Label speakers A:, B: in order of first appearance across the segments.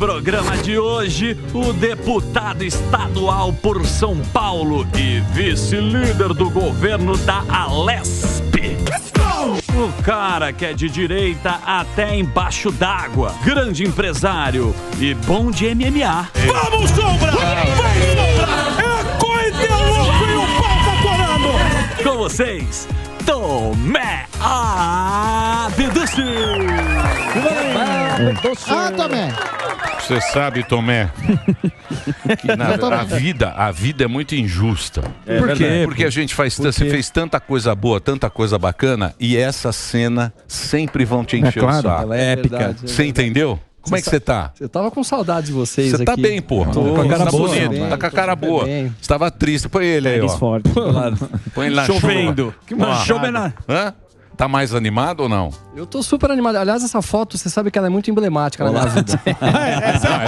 A: programa de hoje, o deputado estadual por São Paulo e vice-líder do governo da Alesp. O cara que é de direita até embaixo d'água, grande empresário e bom de MMA.
B: Vamos, Sombra! É coisa de louco e o pau tá torando!
A: Com vocês, Tomé Abiducci!
C: Tomé!
D: Você sabe, Tomé, que a vida é muito injusta.
A: Por quê?
D: Porque a gente você fez tanta coisa boa, tanta coisa bacana, e essa cena sempre vão te encher o saco.
E: Ela é épica.
D: Você entendeu? Como é que você tá?
E: Eu tava com saudade de vocês
D: Você
E: aqui.
D: tá bem, porra.
E: Tô com a cara
D: tá
E: boa.
D: bonito,
E: Bem,
D: tá com a cara boa.
E: bem.
D: Você tava triste. Põe ele aí, ó. Põe ele na
A: Chovendo.
D: chuva.
A: Chovendo.
D: Hã? Tá mais animado ou não?
E: Eu tô super animado. Aliás, essa foto, você sabe que ela é muito emblemática na minha vida.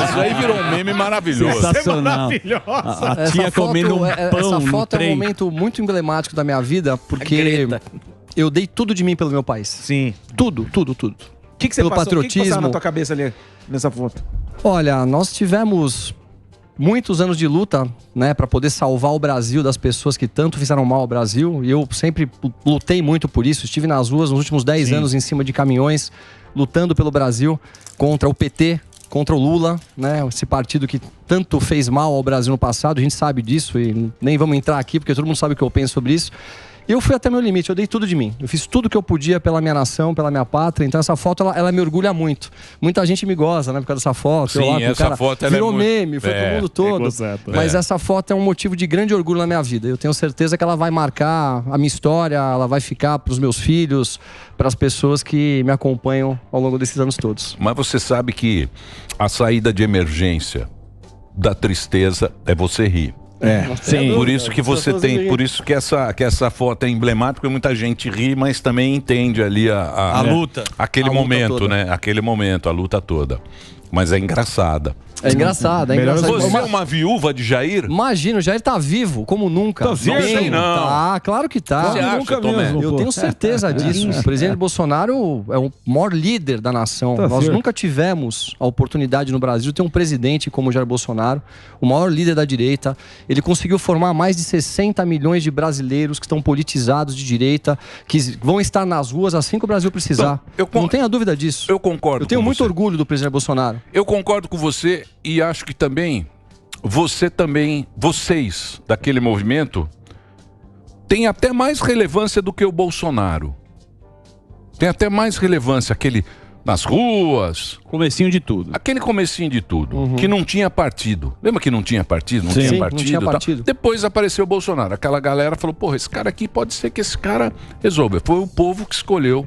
D: Isso aí virou um meme maravilhoso.
A: Sensacional. A tia comendo um pão
E: essa foto
A: no
E: é um
A: trem.
E: momento muito emblemático da minha vida, porque eu dei tudo de mim pelo meu país.
F: Sim.
E: Tudo.
F: O que você
E: Pelo
F: passou? O que
E: patriotismo.
F: passava na tua cabeça ali, nessa foto?
E: Olha, nós tivemos muitos anos de luta, né, para poder salvar o Brasil das pessoas que tanto fizeram mal ao Brasil. E eu sempre lutei muito por isso. Estive nas ruas nos últimos 10 anos em cima de caminhões, lutando pelo Brasil contra o PT, contra o Lula, né, esse partido que tanto fez mal ao Brasil no passado. A gente sabe disso e nem vamos entrar aqui porque todo mundo sabe o que eu penso sobre isso. Eu fui até meu limite, eu dei tudo de mim. Eu fiz tudo que eu podia pela minha nação, pela minha pátria. Então essa foto, ela me orgulha muito. Muita gente me goza, né, por causa dessa foto.
D: Sim,
E: eu lá,
D: essa
E: cara,
D: foto ela
E: virou
D: é muito...
E: meme, foi pro mundo todo. Mas essa foto é um motivo de grande orgulho na minha vida. Eu tenho certeza que ela vai marcar a minha história, ela vai ficar pros meus filhos, para as pessoas que me acompanham ao longo desses anos todos.
D: Mas você sabe que a saída de emergência da tristeza é você rir.
F: Sim.
D: Por isso que você tem, por isso que essa foto é emblemática, porque muita gente ri, mas também entende ali a
A: luta.
D: aquele
E: A luta
D: momento,
E: toda.
D: né? Aquele momento, a luta toda. Mas é engraçada.
E: É engraçado, é engraçado.
D: Você é uma viúva de Jair?
E: Imagina, o Jair tá vivo, como nunca.
D: Tá vivo? Não sei não.
E: Tá, claro que tá.
D: Você acha, Tomé?
E: Eu tenho certeza disso. O presidente Bolsonaro é o maior líder da nação. Nós nunca tivemos a oportunidade no Brasil de ter um presidente como o Jair Bolsonaro, o maior líder da direita. Ele conseguiu formar mais de 60 milhões de brasileiros que estão politizados de direita, que vão estar nas ruas assim que o Brasil precisar. Não tenha dúvida disso.
D: Eu concordo.
E: Eu tenho
D: com
E: muito
D: você.
E: orgulho do presidente Bolsonaro.
D: Eu concordo com você e acho que também vocês daquele movimento têm até mais relevância do que o Bolsonaro. Tem até mais relevância aquele nas ruas.
A: Comecinho de tudo.
D: Aquele comecinho de tudo, que não tinha partido. Lembra que não tinha partido? Não tinha partido.
E: não tinha
D: e tal?
E: partido.
D: Depois apareceu o Bolsonaro. Aquela galera falou, porra, esse cara aqui pode ser que esse cara resolva. Foi o povo que escolheu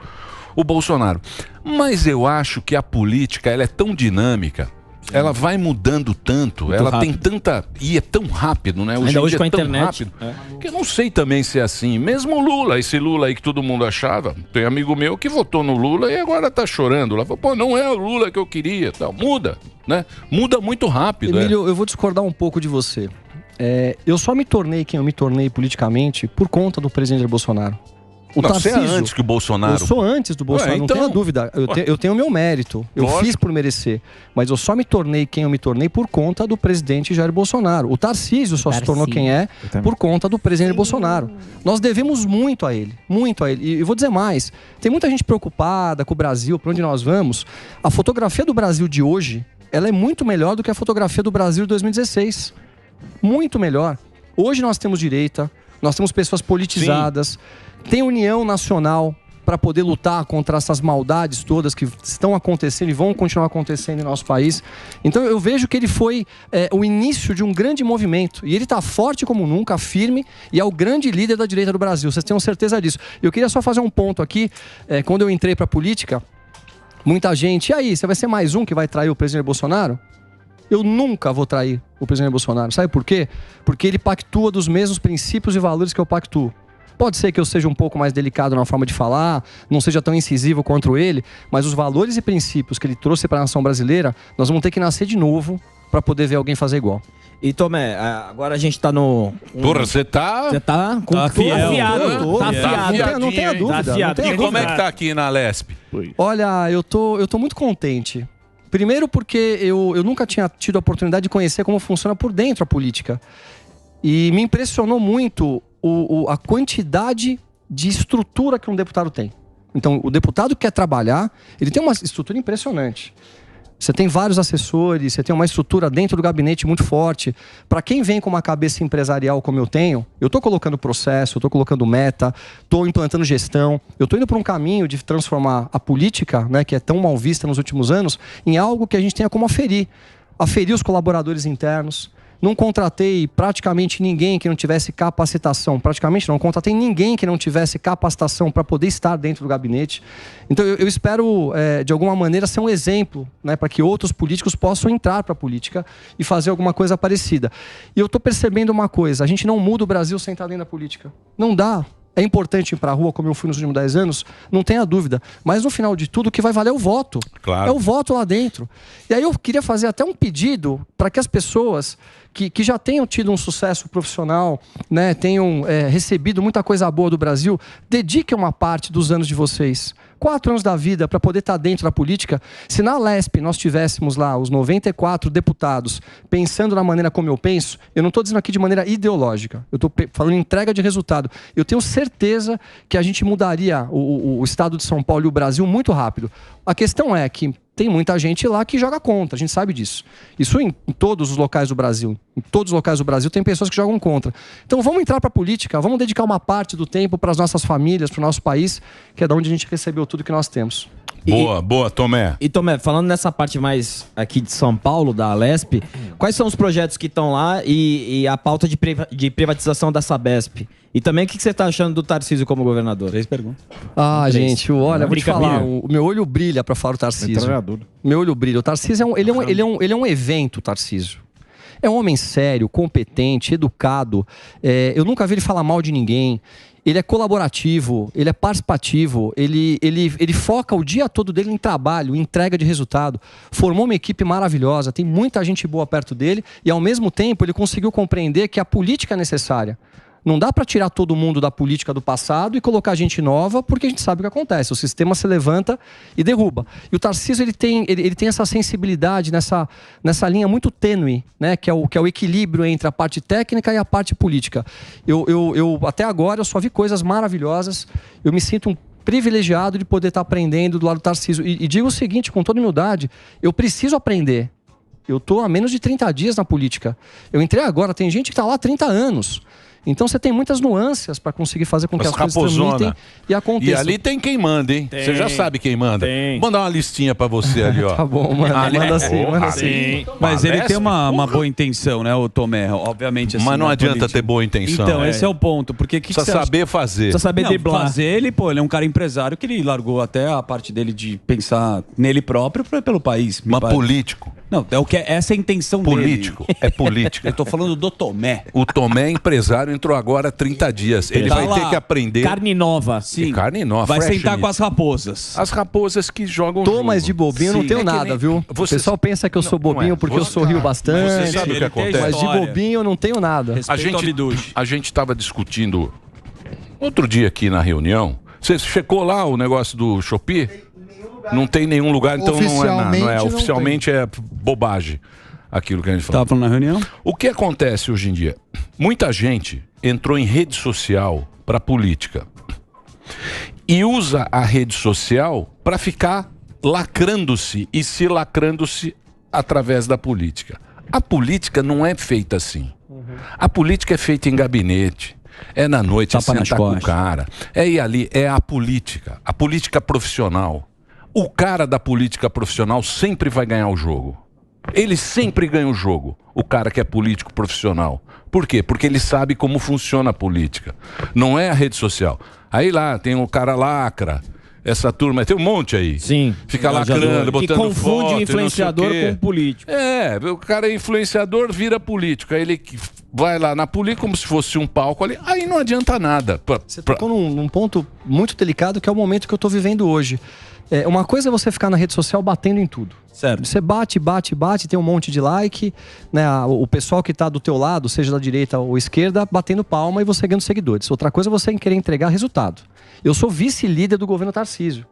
D: o Bolsonaro. Mas eu acho que a política, ela é tão dinâmica, ela vai mudando tanto, ela
A: rápido.
D: tem tanta... E é tão rápido, né?
G: Ainda
D: em
G: hoje
D: dia
G: com a
D: é tão
G: internet.
D: rápido, que eu não sei também se é assim. Mesmo o Lula, esse Lula aí que todo mundo achava, tem amigo meu que votou no Lula e agora tá chorando. Lá falou, pô, não é o Lula que eu queria. Tal. Muda, né? Muda muito rápido.
E: Emílio, eu vou discordar um pouco de você. Eu só me tornei quem eu me tornei politicamente por conta do presidente Bolsonaro.
D: Não, você é antes que o Bolsonaro.
E: Eu sou antes do Bolsonaro,
D: então...
E: não tenha dúvida. Eu tenho o meu mérito. Eu
D: Lógico.
E: fiz por merecer. Mas eu só me tornei quem eu me tornei por conta do presidente Jair Bolsonaro. O Tarcísio só se tornou quem é por conta do presidente Bolsonaro. Nós devemos muito a ele. Muito a ele. E eu vou dizer mais. Tem muita gente preocupada com o Brasil, para onde nós vamos. A fotografia do Brasil de hoje, ela é muito melhor do que a fotografia do Brasil de 2016. Muito melhor. Hoje nós temos direita, nós temos pessoas politizadas, tem união nacional para poder lutar contra essas maldades todas que estão acontecendo e vão continuar acontecendo em nosso país. Então eu vejo que ele foi o início de um grande movimento. E ele está forte como nunca, firme, e é o grande líder da direita do Brasil. Vocês tenham certeza disso. Eu queria só fazer um ponto aqui. Quando eu entrei para a política, muita gente... E aí, você vai ser mais um que vai trair o presidente Bolsonaro? Eu nunca vou trair o presidente Bolsonaro. Sabe por quê? Porque ele pactua dos mesmos princípios e valores que eu pactuo. Pode ser que eu seja um pouco mais delicado na forma de falar, não seja tão incisivo contra ele, mas os valores e princípios que ele trouxe para a nação brasileira, nós vamos ter que nascer de novo para poder ver alguém fazer igual.
G: E Tomé, agora a gente tá no...
D: Porra, você tá...
G: Você tá com
A: Tá fiel.
G: afiado. Tá afiado.
E: Não tenha dúvida.
G: Tá afiado.
E: não tenha
D: E como é
E: dúvida.
D: que tá aqui na Lesp?
E: Olha, eu tô muito contente. Primeiro porque eu nunca tinha tido a oportunidade de conhecer como funciona por dentro a política. E me impressionou muito a quantidade de estrutura que um deputado tem. Então, o deputado que quer trabalhar, ele tem uma estrutura impressionante. Você tem vários assessores, você tem uma estrutura dentro do gabinete muito forte. Para quem vem com uma cabeça empresarial como eu tenho, eu estou colocando processo, eu estou colocando meta, estou implantando gestão, eu estou indo para um caminho de transformar a política, né, que é tão mal vista nos últimos anos, em algo que a gente tenha como aferir os colaboradores internos. Não contratei praticamente ninguém que não tivesse capacitação. Praticamente não contratei ninguém que não tivesse capacitação para poder estar dentro do gabinete. Então eu espero, de alguma maneira, ser um exemplo, né, para que outros políticos possam entrar para a política e fazer alguma coisa parecida. E eu estou percebendo uma coisa: a gente não muda o Brasil sem estar dentro da política. Não dá. É importante ir para a rua, como eu fui nos últimos 10 anos, não tenha dúvida. Mas no final de tudo, o que vai valer é o voto.
D: Claro.
E: É o voto lá dentro. E aí eu queria fazer até um pedido para que as pessoas que já tenham tido um sucesso profissional, né, tenham recebido muita coisa boa do Brasil, dediquem uma parte dos anos de vocês. 4 anos da vida para poder estar dentro da política. Se na Lesp nós tivéssemos lá os 94 deputados pensando na maneira como eu penso, eu não estou dizendo aqui de maneira ideológica, eu estou falando em entrega de resultado. Eu tenho certeza que a gente mudaria o estado de São Paulo e o Brasil muito rápido. A questão é que tem muita gente lá que joga contra, a gente sabe disso. Isso em todos os locais do Brasil. Em todos os locais do Brasil tem pessoas que jogam contra. Então vamos entrar para a política, vamos dedicar uma parte do tempo para as nossas famílias, para o nosso país, que é da onde a gente recebeu tudo que nós temos.
D: Boa, Tomé.
G: E Tomé, falando nessa parte mais aqui de São Paulo, da Alesp, quais são os projetos que estão lá e a pauta de privatização da Sabesp? E também o que você está achando do Tarcísio como governador?
F: 3 perguntas.
E: Gente, olha, vou te falar, o meu olho brilha para falar o Tarcísio. Meu olho brilha. O Tarcísio ele é um evento, o Tarcísio. É um homem sério, competente, educado. Eu nunca vi ele falar mal de ninguém. Ele é colaborativo, ele é participativo, ele foca o dia todo dele em trabalho, em entrega de resultado. Formou uma equipe maravilhosa, tem muita gente boa perto dele e, ao mesmo tempo, ele conseguiu compreender que a política é necessária. Não dá para tirar todo mundo da política do passado e colocar gente nova, porque a gente sabe o que acontece. O sistema se levanta e derruba. E o Tarcísio ele tem essa sensibilidade nessa linha muito tênue, né? Que é o equilíbrio entre a parte técnica e a parte política. Eu até agora eu só vi coisas maravilhosas. Eu me sinto um privilegiado de poder estar aprendendo do lado do Tarcísio. E digo o seguinte, com toda humildade, eu preciso aprender. Eu estou há menos de 30 dias na política. Eu entrei agora, tem gente que está lá há 30 anos. Então você tem muitas nuances para conseguir fazer com que as coisas tramitem e aconteçam.
D: E ali tem quem manda, hein? Você já sabe quem manda. Vou mandar uma listinha para você ali, ó.
E: Tá bom, manda assim.
A: Mas ele tem uma boa intenção, né, o Tomé? Obviamente. Assim,
D: mas não adianta ter boa intenção.
A: Então, esse é o ponto. Porque
D: precisa saber fazer.
G: Precisa saber driblar.
A: Fazer ele é um cara empresário que ele largou até a parte dele de pensar nele próprio pelo país.
D: Mas político.
A: Não, essa é a intenção
D: político,
A: dele.
D: É política.
A: Eu tô falando do Tomé.
D: O Tomé é empresário, entrou agora há 30 dias. Ele vai ter que aprender.
G: Carne nova.
D: Sim. Carne nova.
A: Vai sentar com as raposas.
D: As raposas que jogam
E: jogo. Mas de bobinho não tenho nada, viu? O pessoal pensa que eu sou bobinho porque eu sorrio bastante.
D: Você sabe o que acontece.
E: Mas de bobinho eu não tenho nada.
D: A gente estava discutindo outro dia aqui na reunião. Você checou lá o negócio do Shopee? Não tem nenhum lugar, então não é. Oficialmente é bobagem aquilo que a gente falou.
A: Estava falando na reunião?
D: O que acontece hoje em dia? Muita gente entrou em rede social para política e usa a rede social para ficar lacrando-se e se lacrando-se através da política. A política não é feita assim. A política é feita em gabinete. É na noite, é sentar com o cara. É ir ali, é a política profissional. O cara da política profissional sempre vai ganhar o jogo. Ele sempre ganha o jogo, o cara que é político profissional. Por quê? Porque ele sabe como funciona a política. Não é a rede social. Aí lá tem o cara lacra, essa turma, tem um monte aí.
G: Sim.
D: Fica lacrando, botando foto.
G: Que confunde o influenciador com o político.
D: É, o cara é influenciador, vira político. Aí ele vai lá na política como se fosse um palco ali. Aí não adianta nada.
E: Você tocou num ponto muito delicado que é o momento que eu tô vivendo hoje. Uma coisa é você ficar na rede social batendo em tudo.
A: Certo.
E: Você bate, tem um monte de like, né? O pessoal que está do teu lado, seja da direita ou esquerda, batendo palma e você ganhando seguidores. Outra coisa é você querer entregar resultado. Eu sou vice-líder do governo Tarcísio.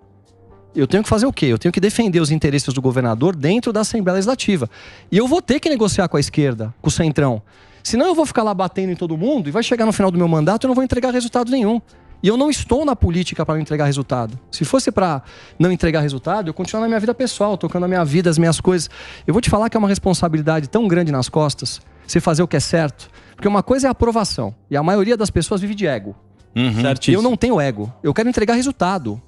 E: Eu tenho que fazer o quê? Eu tenho que defender os interesses do governador dentro da Assembleia Legislativa. E eu vou ter que negociar com a esquerda, com o Centrão. Senão eu vou ficar lá batendo em todo mundo e vai chegar no final do meu mandato e eu não vou entregar resultado nenhum. E eu não estou na política para não entregar resultado. Se fosse para não entregar resultado, eu continuar na minha vida pessoal, tocando a minha vida, as minhas coisas. Eu vou te falar que é uma responsabilidade tão grande nas costas, você fazer o que é certo. Porque uma coisa é a aprovação. E a maioria das pessoas vive de ego. Eu não tenho ego. Eu quero entregar resultado.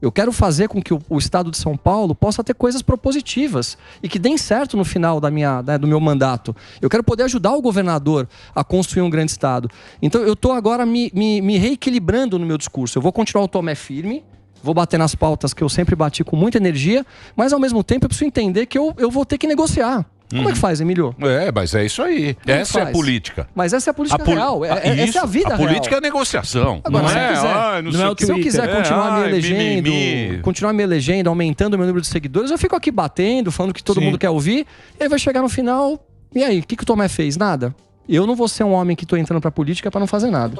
E: Eu quero fazer com que o Estado de São Paulo possa ter coisas propositivas e que deem certo no final do meu mandato. Eu quero poder ajudar o governador a construir um grande Estado. Então eu estou agora me reequilibrando no meu discurso. Eu vou continuar o tomé firme, vou bater nas pautas que eu sempre bati com muita energia, mas ao mesmo tempo eu preciso entender que eu vou ter que negociar. Como é que faz, Emílio?
D: Mas é isso aí. Essa é a política.
E: Mas essa é a política real. Essa é a vida real.
D: A política é negociação.
E: Agora, se eu quiser continuar me elegendo, aumentando o meu número de seguidores, eu fico aqui batendo, falando que todo mundo quer ouvir, e aí vai chegar no final, e aí, o que o Tomé fez? Nada. Eu não vou ser um homem que tô entrando pra política pra não fazer nada.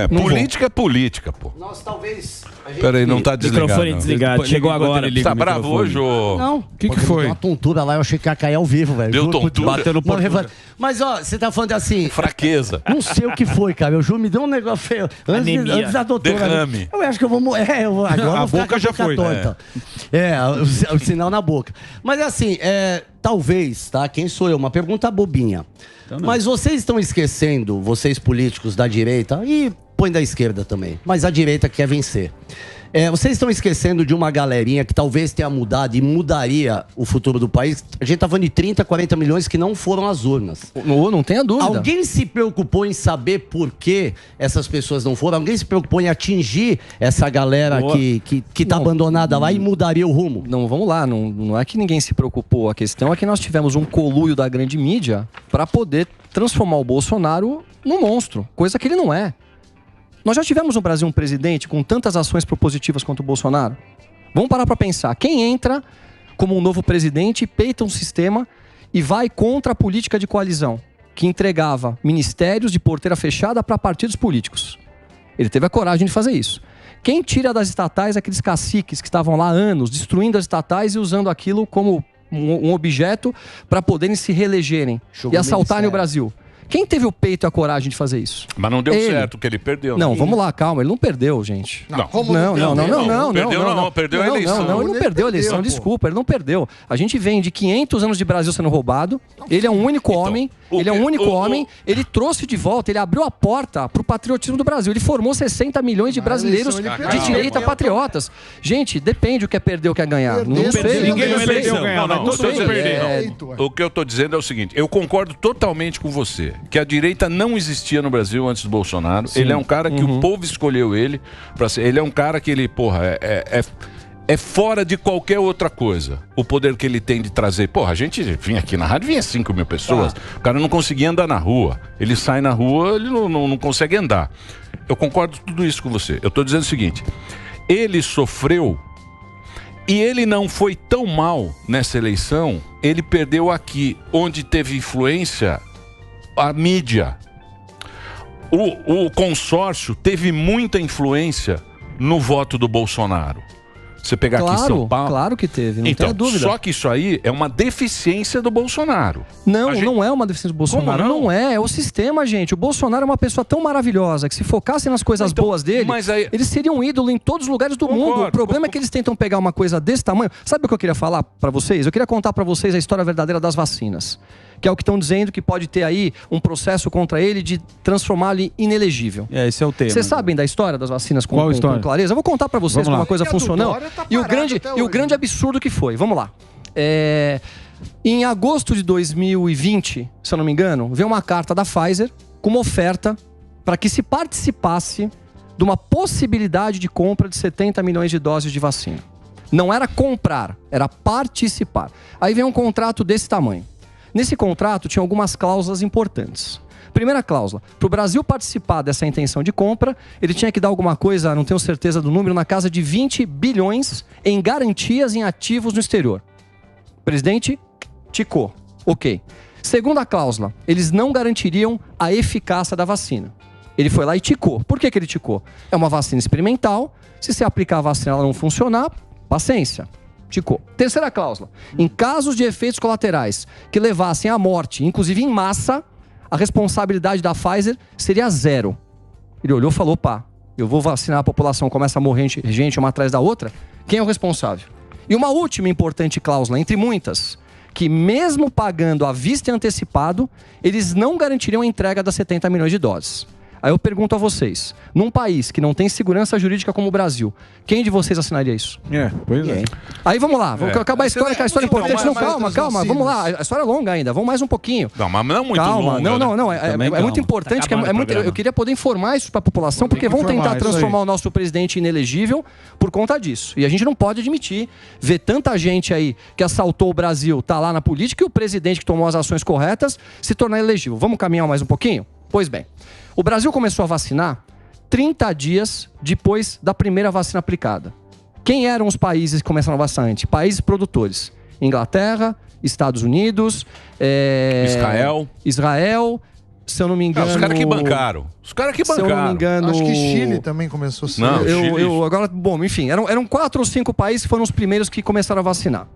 D: Política é política, pô.
F: Nós talvez...
D: Peraí, não tá desligado.
G: Microfone desligado. Chegou agora.
D: Você tá bravo hoje, ô?
F: Não.
B: O que foi?
F: Deu uma tontura lá, eu achei que ia cair ao vivo, velho.
D: Deu tontura?
F: Bateu no portão. Mas, ó, você tá falando assim...
D: Fraqueza.
F: Não sei o que foi, cara. Eu juro, me deu um negócio feio. Antes da doutora...
D: Derrame.
F: Eu acho que eu vou morrer. Agora
B: A boca já foi.
F: Torta. O sinal na boca. Mas, assim, talvez, tá? Quem sou eu? Uma pergunta bobinha. Então, mas vocês estão esquecendo, vocês políticos da direita, e põe da esquerda também, mas a direita quer vencer. Vocês estão esquecendo de uma galerinha que talvez tenha mudado e mudaria o futuro do país. A gente tá falando de 30, 40 milhões que não foram às urnas.
E: Não tenha dúvida.
F: Alguém se preocupou em saber por que essas pessoas não foram? Alguém se preocupou em atingir essa galera que tá abandonada lá e mudaria o rumo?
E: Não, vamos lá. Não é que ninguém se preocupou. A questão é que nós tivemos um coluio da grande mídia para poder transformar o Bolsonaro num monstro. Coisa que ele não é. Nós já tivemos no Brasil um presidente com tantas ações propositivas quanto o Bolsonaro? Vamos parar para pensar. Quem entra como um novo presidente, peita um sistema e vai contra a política de coalizão, que entregava ministérios de porteira fechada para partidos políticos? Ele teve a coragem de fazer isso. Quem tira das estatais aqueles caciques que estavam lá há anos, destruindo as estatais e usando aquilo como um objeto para poderem se reelegerem e assaltarem o Brasil? Quem teve o peito e a coragem de fazer isso?
D: Mas não deu certo, que ele perdeu.
E: Não, vamos lá, calma. Ele não perdeu, gente.
D: Não,
E: perdeu
D: a eleição.
E: Não, ele não perdeu a eleição, desculpa, ele não perdeu. A gente vem de 500 anos de Brasil sendo roubado. Ele é um único homem. Ele trouxe de volta, ele abriu a porta pro patriotismo do Brasil. Ele formou 60 milhões de brasileiros de direita patriotas. Gente, depende o que é perder ou o que é ganhar. Não sei.
B: Ninguém ganhou eleição.
D: O que eu tô dizendo é o seguinte, eu concordo totalmente com você, que a direita não existia no Brasil antes do Bolsonaro. Sim. Ele é um cara que o povo escolheu ele pra ser. Ele é um cara que ele, é fora de qualquer outra coisa. O poder que ele tem de trazer. A gente vinha aqui na rádio, vinha 5 mil pessoas. O cara não conseguia andar na rua. Ele sai na rua, ele não consegue andar. Eu concordo com tudo isso com você. Eu tô dizendo o seguinte, ele sofreu e ele não foi tão mal nessa eleição. Ele perdeu aqui, onde teve influência a mídia. O consórcio teve muita influência no voto do Bolsonaro. Você pegar aqui em São Paulo...
E: Claro que teve, não tem dúvida.
D: Só que isso aí é uma deficiência do Bolsonaro.
E: Não é uma deficiência do Bolsonaro.
D: Como não?
E: Não é o sistema, gente. O Bolsonaro é uma pessoa tão maravilhosa que se focasse nas coisas boas dele, ele seria um ídolo em todos os lugares do mundo. O problema é que eles tentam pegar uma coisa desse tamanho. Sabe o que eu queria falar pra vocês? Eu queria contar pra vocês a história verdadeira das vacinas. Que é o que estão dizendo que pode ter aí um processo contra ele de transformá-lo inelegível.
G: Esse é o tema.
E: Vocês sabem da história das vacinas com clareza? Eu vou contar pra vocês como uma coisa funcionou e o grande absurdo que foi. Vamos lá. Em agosto de 2020, se eu não me engano, veio uma carta da Pfizer com uma oferta para que se participasse de uma possibilidade de compra de 70 milhões de doses de vacina. Não era comprar, era participar. Aí vem um contrato desse tamanho. Nesse contrato tinha algumas cláusulas importantes. Primeira cláusula, para o Brasil participar dessa intenção de compra, ele tinha que dar alguma coisa, não tenho certeza do número, na casa de 20 bilhões em garantias em ativos no exterior. O presidente ticou. Ok. Segunda cláusula, eles não garantiriam a eficácia da vacina. Ele foi lá e ticou. Por que ele ticou? É uma vacina experimental, se você aplicar a vacina e ela não funcionar, Paciência. Ticou. Terceira cláusula. Em casos de efeitos colaterais que levassem à morte, inclusive em massa, a responsabilidade da Pfizer seria 0. Ele olhou e falou, opa, eu vou vacinar a população, começa a morrer gente uma atrás da outra, quem é o responsável? E uma última importante cláusula, entre muitas, que mesmo pagando à vista e antecipado, eles não garantiriam a entrega das 70 milhões de doses. Aí eu pergunto a vocês, num país que não tem segurança jurídica como o Brasil, quem de vocês assinaria isso?
C: Pois é.
E: Aí vamos lá, vamos acabar a história, que a história é importante. Não, calma, vamos lá, a história é longa ainda, vamos mais um pouquinho.
D: Não, mas não muito
E: calma,
D: longa.
E: Não, é muito importante, eu queria poder informar isso para a população, porque vão tentar transformar o nosso presidente inelegível por conta disso. E a gente não pode admitir ver tanta gente aí que assaltou o Brasil, tá lá na política, e o presidente que tomou as ações corretas se tornar elegível. Vamos caminhar mais um pouquinho? Pois bem. O Brasil começou a vacinar 30 dias depois da primeira vacina aplicada. Quem eram os países que começaram a vacinar antes? Países produtores. Inglaterra, Estados Unidos... Israel, se eu não me engano...
D: Os caras que bancaram.
E: Se eu não me engano...
H: Acho que Chile também começou cedo.
E: Não, agora, bom, enfim, eram 4 ou 5 países que foram os primeiros que começaram a vacinar.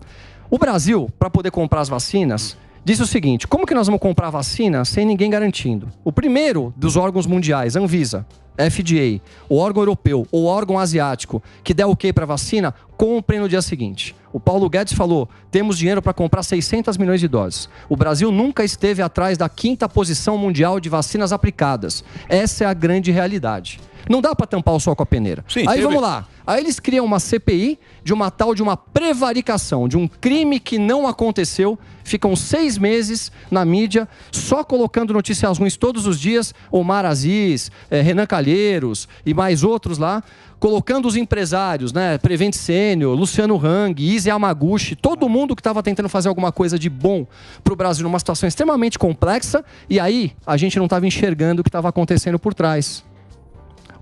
E: O Brasil, para poder comprar as vacinas... disse o seguinte, como que nós vamos comprar vacina sem ninguém garantindo? O primeiro dos órgãos mundiais, Anvisa, FDA, o órgão europeu ou o órgão asiático que der ok para vacina, comprem no dia seguinte. O Paulo Guedes falou, temos dinheiro para comprar 600 milhões de doses. O Brasil nunca esteve atrás da 5ª posição mundial de vacinas aplicadas. Essa é a grande realidade. Não dá para tampar o sol com a peneira.
D: Sim,
E: aí vamos lá. Aí eles criam uma CPI de uma tal de uma prevaricação, de um crime que não aconteceu. Ficam 6 meses na mídia, só colocando notícias ruins todos os dias. Omar Aziz, Renan Calheiros e mais outros lá. Colocando os empresários, né? Prevent Senior, Luciano Hang, Izzy Yamaguchi, todo mundo que estava tentando fazer alguma coisa de bom para o Brasil numa situação extremamente complexa. E aí a gente não estava enxergando o que estava acontecendo por trás.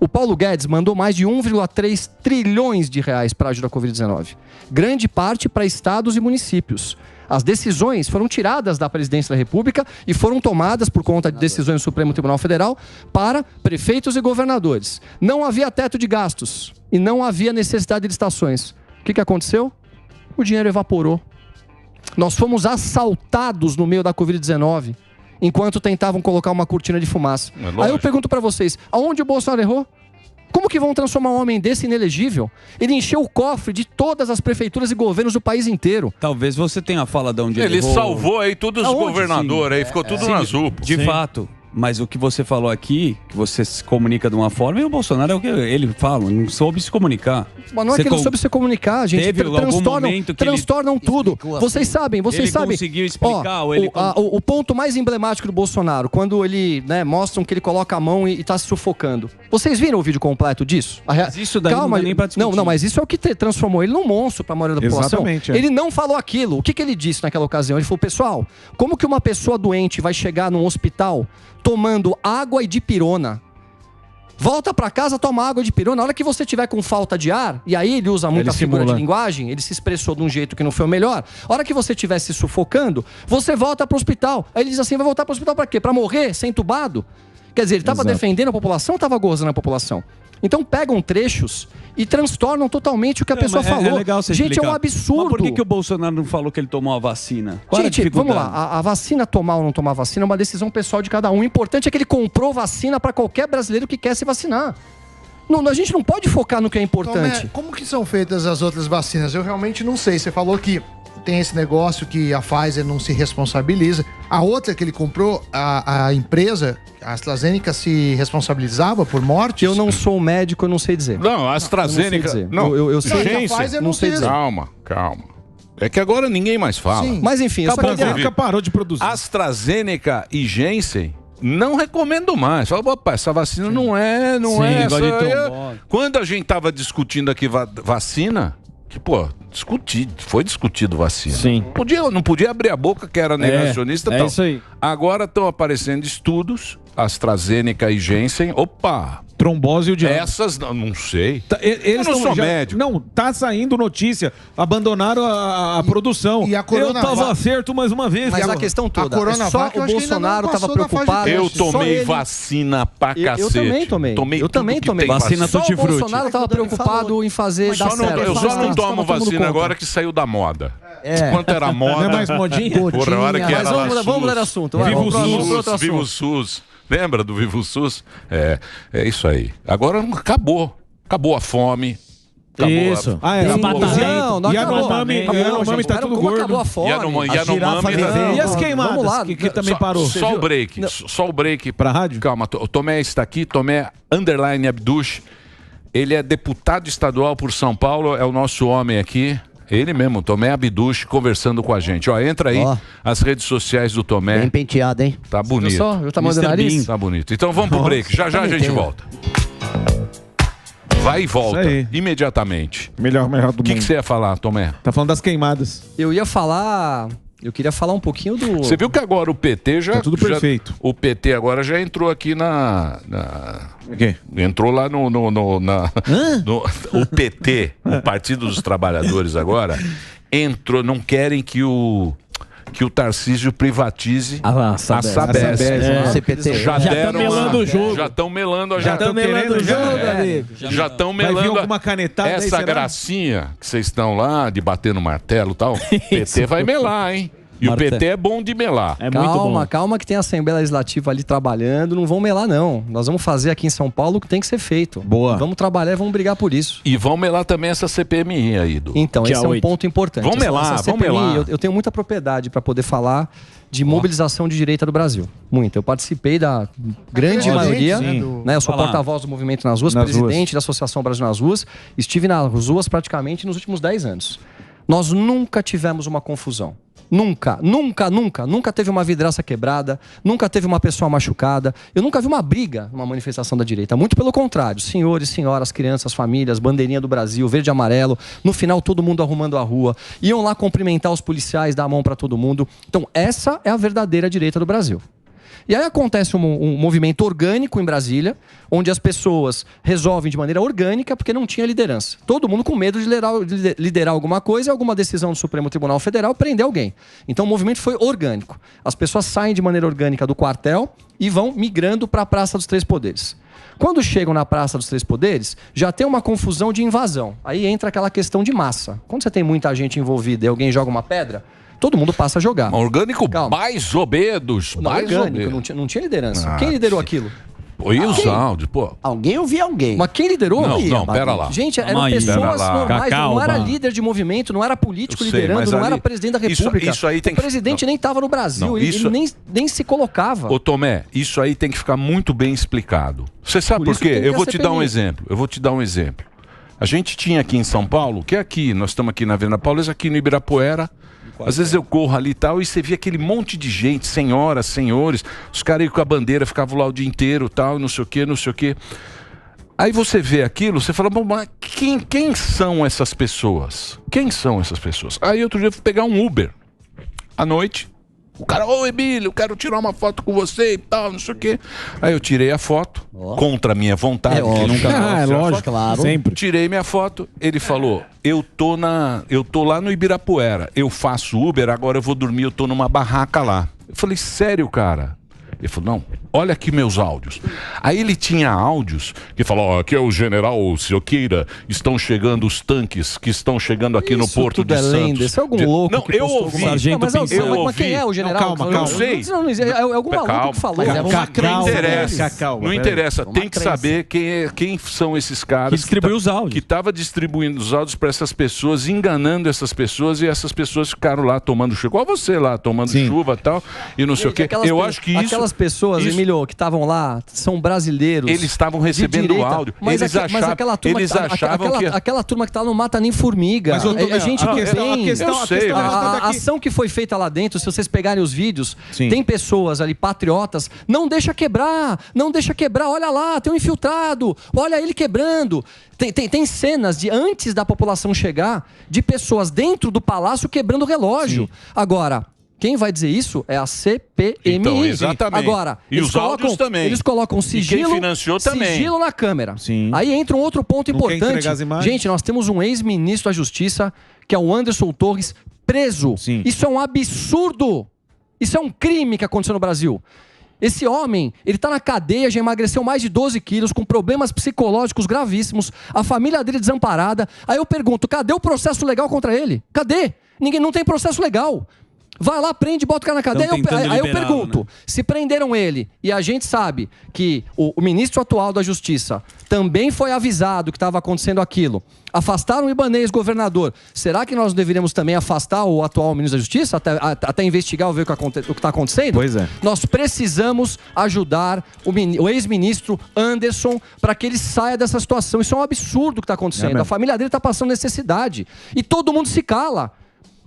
E: O Paulo Guedes mandou mais de 1,3 trilhões de reais para a ajuda à Covid-19. Grande parte para estados e municípios. As decisões foram tiradas da presidência da República e foram tomadas por conta de decisões do Supremo Tribunal Federal para prefeitos e governadores. Não havia teto de gastos e não havia necessidade de licitações. O que aconteceu? O dinheiro evaporou. Nós fomos assaltados no meio da Covid-19. Enquanto tentavam colocar uma cortina de fumaça. Aí eu pergunto pra vocês, aonde o Bolsonaro errou? Como que vão transformar um homem desse inelegível? Ele encheu o cofre de todas as prefeituras e governos do país inteiro.
A: Talvez você tenha a fala de onde
D: ele salvou aí todos os governadores, aí ficou tudo nas UPAs.
A: De fato. Mas o que você falou aqui, que você se comunica de uma forma, e o Bolsonaro é o que ele fala, não soube se comunicar.
E: Mas não é que ele não soube se comunicar, gente. Transtornam tudo. Vocês sabem.
A: Ele conseguiu explicar.
E: O ponto mais emblemático do Bolsonaro, quando ele, né, mostram que ele coloca a mão e está se sufocando. Vocês viram o vídeo completo disso?
A: Mas isso daí não dá nem pra discutir.
E: Não, mas isso é o que transformou ele num monstro para a maioria da população. Ele não falou aquilo. O que ele disse naquela ocasião? Ele falou, pessoal, como que uma pessoa doente vai chegar num hospital tomando água e dipirona? Volta pra casa, toma água e dipirona. Na hora que você tiver com falta de ar, e aí ele usa muita figura de linguagem, ele se expressou de um jeito que não foi o melhor. A hora que você estiver se sufocando, você volta pro hospital. Aí ele diz assim, vai voltar pro hospital pra quê? Pra morrer, ser entubado? Quer dizer, ele estava defendendo a população ou estava gozando a população? Então pegam trechos e transtornam totalmente o que a pessoa falou.
A: É legal você
E: gente,
A: explicar.
E: É um absurdo.
A: Mas por que o Bolsonaro não falou que ele tomou a vacina? Qual
E: gente, vamos lá. A vacina tomar ou não tomar vacina é uma decisão pessoal de cada um. O importante é que ele comprou vacina para qualquer brasileiro que quer se vacinar. Não, a gente não pode focar no que é importante.
H: Então, como que são feitas as outras vacinas? Eu realmente não sei. Você falou que tem esse negócio que a Pfizer não se responsabiliza. A outra que ele comprou, a empresa, a AstraZeneca, se responsabilizava por mortes?
E: Eu não sou médico, eu não sei dizer.
D: Não, a AstraZeneca...
E: Eu sei
H: dizer. A Pfizer não sei dizer.
D: Calma. É que agora ninguém mais fala.
H: Sim.
E: Mas enfim...
C: A AstraZeneca parou de produzir.
D: AstraZeneca e Janssen... Não recomendo mais. Fala, opa, essa vacina não é essa. Quando a gente tava discutindo aqui vacina, que, foi discutido vacina.
G: Sim.
D: Não podia abrir a boca que era negacionista e tal.
G: Isso aí.
D: Agora estão aparecendo estudos, AstraZeneca e Janssen. Opa!
C: Trombose e o diabo.
D: Essas, não sei.
C: Eles
D: eu não sou
C: já-
D: médico.
C: Não, tá saindo notícia. Abandonaram a produção.
H: e a Corona-
C: Eu tava certo mais uma vez.
E: Mas
C: E
E: a questão toda,
H: a Coronavac,
E: só
H: eu
E: o
H: acho que ainda não
E: Bolsonaro estava
H: passou da fase
E: preocupado.
H: de
D: Eu
H: teste.
E: só
D: tomei
E: ele-
D: vacina pra cacete.
E: Eu também tomei.
D: Tomei
E: Eu também
D: tudo que
E: tomei.
D: tem
A: Vacina
E: Só o
A: tutti-frutti.
E: Bolsonaro estava preocupado em fazer dar certo.
D: Eu só não
E: Estava
D: tomo
E: todo mundo
D: vacina
E: contra.
D: agora que saiu da moda.
F: É.
D: Enquanto era moda.
C: Não é mais modinha?
D: Porra, a hora que
E: Mas
D: era lá
E: vamos mudar de assunto. Vai,
C: Viva o
E: vamos para
C: SUS,
E: outro
D: Viva o
E: assunto.
D: SUS. Lembra do Viva o SUS? É isso aí. Agora acabou. Acabou a fome. Acabou
C: Isso.
D: a...
C: É.
E: Não
C: E a
E: acabou.
C: Yanomami,
E: Acabou,
C: Yanomami
E: gente.
C: tá
E: Cara,
C: tudo
E: como
C: gordo.
E: acabou a fome?
F: girafa vivendo.
C: E as queimadas,
E: Vamos lá.
C: que também parou.
D: Só o break. Só o break.
C: Pra rádio?
D: Calma, o Tomé está aqui. Tomé _ Abduch. Ele é deputado estadual por São Paulo. É o nosso homem aqui. Ele mesmo, Tomé Abduch, conversando com a gente. Ó, entra aí,
F: Ó.
D: as redes sociais do Tomé.
F: Bem penteado, hein?
D: Tá bonito.
E: Só, viu o tamanho do nariz?
D: Tá bonito. Então vamos pro break. Já já a gente volta. Vai e volta.
C: Isso aí.
D: Imediatamente.
C: Melhor do
D: O
C: mundo.
D: que você ia falar, Tomé?
C: Tá falando das queimadas.
E: Eu queria falar um pouquinho do...
D: Você viu que agora o PT já...
C: Tá tudo perfeito.
D: O PT agora já entrou aqui
C: O quê?
D: entrou lá no o PT, o Partido dos Trabalhadores agora, entrou, não querem que o Tarcísio privatize a Sabesp.
F: CPT.
D: Já
C: Já
D: deram
C: tão melando o jogo.
D: Já estão melando.
C: Já estão melando o jogo, amigo.
D: Já estão
C: Vai vir
D: melando
C: alguma canetada aí,
D: essa
C: será?
D: gracinha que vocês estão lá de bater no martelo e tal. PT vai melar, hein? E o PT é bom de melar.
G: É muito bom.
E: Calma que tem a Assembleia Legislativa ali trabalhando, não vão melar não. Nós vamos fazer aqui em São Paulo o que tem que ser feito.
C: Boa.
E: Vamos trabalhar e vamos brigar por isso.
D: E vão melar também essa CPMI aí, do.
E: Então,
G: Dia
E: esse é um
G: 8.
E: ponto importante.
D: Vamos melar,
E: Essa
D: vamos
E: CPMI,
D: melar.
E: eu tenho muita propriedade para poder falar de mobilização de direita do Brasil. Muito. Eu participei da grande maioria.
H: sim.
E: Né? Eu sou
A: Vai lá.
E: porta-voz do Movimento nas Ruas,
C: Nas
E: presidente da Associação Brasil nas Ruas. Estive nas ruas praticamente nos últimos 10 anos. Nós nunca tivemos uma confusão. Nunca teve uma vidraça quebrada, nunca teve uma pessoa machucada. Eu nunca vi uma briga numa manifestação da direita. Muito pelo contrário. Senhores, senhoras, crianças, famílias, bandeirinha do Brasil, verde e amarelo. No final, todo mundo arrumando a rua. Iam lá cumprimentar os policiais, dar a mão para todo mundo. Então, essa é a verdadeira direita do Brasil. E aí acontece um movimento orgânico em Brasília, onde as pessoas resolvem de maneira orgânica porque não tinha liderança. Todo mundo com medo de liderar alguma coisa, alguma decisão do Supremo Tribunal Federal, prender alguém. Então o movimento foi orgânico. As pessoas saem de maneira orgânica do quartel e vão migrando para a Praça dos Três Poderes. Quando chegam na Praça dos Três Poderes, já tem uma confusão de invasão. Aí entra aquela questão de massa. Quando você tem muita gente envolvida e alguém joga uma pedra, todo mundo passa a jogar.
D: Orgânico
E: Calma.
D: mais obedos.
E: Não,
D: Mais
E: orgânico,
D: obedos.
E: não tinha liderança.
D: Ah,
E: Quem liderou aquilo?
D: E os áudios, pô.
F: Alguém ouviu alguém.
E: Mas quem liderou?
D: Não, pera lá.
E: Gente, eram
A: Calma aí,
E: pessoas
D: pera lá.
E: normais, não era
A: Calma.
E: líder de movimento, não era político
D: Eu sei,
E: liderando,
D: mas
E: não
D: ali-
E: era presidente da
D: isso-
E: República.
D: isso aí tem
E: o
D: que-
E: presidente nem estava no Brasil,
D: Não,
E: ele
D: isso-
E: nem se colocava.
D: Ô Tomé, isso aí tem que ficar muito bem explicado. Você sabe
E: Por
D: por
E: isso
D: quê?
E: tem que
D: Eu
E: ter
D: vou
E: a
D: te dar um
E: CPMI.
D: exemplo. A gente tinha aqui em São Paulo, que é aqui, nós estamos aqui na Avenida Paulista, aqui no Ibirapuera. Às vezes eu corro ali e tal, e você via aquele monte de gente, senhoras, senhores, os caras aí com a bandeira ficavam lá o dia inteiro tal, não sei o quê, não sei o quê. Aí você vê aquilo, você fala, bom, mas quem são essas pessoas? Quem são essas pessoas? Aí outro dia eu fui pegar um Uber, à noite, o cara, ô Emílio, eu quero tirar uma foto com você e tal, não sei o quê. Aí eu tirei a foto, contra a minha vontade. porque nunca
C: É lógico,
F: claro.
C: Sempre.
D: Tirei minha foto, ele falou, eu tô lá no Ibirapuera, eu faço Uber, agora eu vou dormir, eu tô numa barraca lá. Eu falei, sério, cara? Ele falou, não, olha aqui meus áudios. Aí ele tinha áudios que falou, ó, aqui é o general Sioqueira, estão chegando os tanques que estão chegando aqui no
E: Isso
D: Porto
E: tudo
D: de
E: é
D: Santos.
E: lenda, isso é algum louco
D: Não,
E: que
D: eu
E: postou
D: ouvi.
E: alguma-
A: Sargento
E: Mas quem é o general?
C: Não, calma.
D: Não sei.
E: É algum maluco que falou.
F: Mas é uma
D: Não
F: crença
D: interessa,
C: Calma,
D: não
C: peraí.
D: interessa.
F: Uma
D: Tem que
F: crença.
D: saber quem são esses caras
A: Que distribuiu os áudios.
D: que estava distribuindo os áudios para essas pessoas, enganando essas pessoas, e essas pessoas ficaram lá tomando chuva. Igual você lá, tomando
C: Sim.
D: chuva e tal, e não sei o quê. Eu acho que isso...
E: Aquelas pessoas,
D: isso-
E: Emílio, que estavam lá, são brasileiros.
D: Eles estavam
E: de
D: recebendo
E: direita.
D: áudio.
E: Mas
D: Eles
E: aquela turma,
D: achavam que...
E: aquela turma que tá lá não mata nem formiga.
C: Mas, ô, Tomé,
E: É gente
C: a
E: que
C: questão-
E: vem.
C: a questão-
D: Eu sei, mas-
E: A
C: daqui-
E: ação que foi feita lá dentro, se vocês pegarem os vídeos,
C: Sim.
E: tem pessoas ali, patriotas, não deixa quebrar, olha lá, tem um infiltrado, olha ele quebrando. Tem cenas de antes da população chegar, de pessoas dentro do palácio quebrando o relógio. Agora, Quem vai dizer isso é a CPMI.
D: Então, exatamente.
E: Agora,
D: E
E: eles
D: os áudios também.
E: Eles colocam sigilo,
D: E quem financiou também.
E: sigilo na Câmara.
C: Sim.
E: Aí entra um outro ponto
C: Não quer
E: importante.
C: entregar as imagens?
E: Gente, nós temos um ex-ministro da Justiça, que é o Anderson Torres, preso.
C: Sim.
E: Isso é um absurdo. Isso é um crime que aconteceu no Brasil. Esse homem, ele tá na cadeia, já emagreceu mais de 12 quilos, com problemas psicológicos gravíssimos, a família dele desamparada. Aí eu pergunto, cadê o processo legal contra ele? Cadê? Ninguém, não tem processo legal. Vai lá, prende, bota o cara na cadeia. Aí eu pergunto, se prenderam ele e a gente sabe que o ministro atual da Justiça também foi avisado que estava acontecendo aquilo, afastaram o Ibanez, governador, será que nós deveríamos também afastar o atual ministro da Justiça até investigar ou ver o que está acontecendo?
C: Pois é.
E: Nós precisamos ajudar o ex-ministro Anderson para que ele saia dessa situação. Isso é um absurdo que está acontecendo. A família dele está passando necessidade e todo mundo se cala.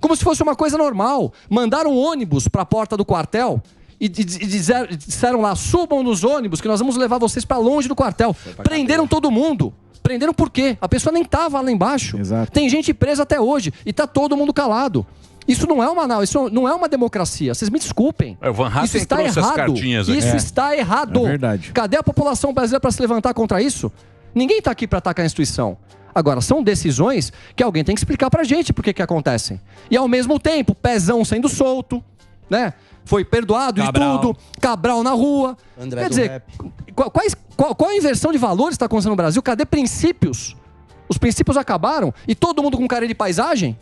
E: Como se fosse uma coisa normal. Mandaram um ônibus para a porta do quartel e disseram lá, subam nos ônibus que nós vamos levar vocês para longe do quartel. Prenderam todo mundo. Prenderam por quê? A pessoa nem estava lá embaixo.
C: Exato. Tem
E: gente presa até hoje e está todo mundo calado. Isso não é uma democracia. Vocês me desculpem.
D: O Van Hatten
E: Isso está
D: trouxe as
E: errado.
D: cartinhas aqui.
E: Isso está errado.
C: É verdade.
E: Cadê a população brasileira para se levantar contra isso? Ninguém está aqui para atacar a instituição. Agora, são decisões que alguém tem que explicar pra gente por que acontecem. E ao mesmo tempo, Pezão sendo solto, né? Foi perdoado e tudo, Cabral na rua.
F: André
E: Quer dizer, qual a inversão de valores está acontecendo no Brasil? Cadê princípios? Os princípios acabaram e todo mundo com cara de paisagem?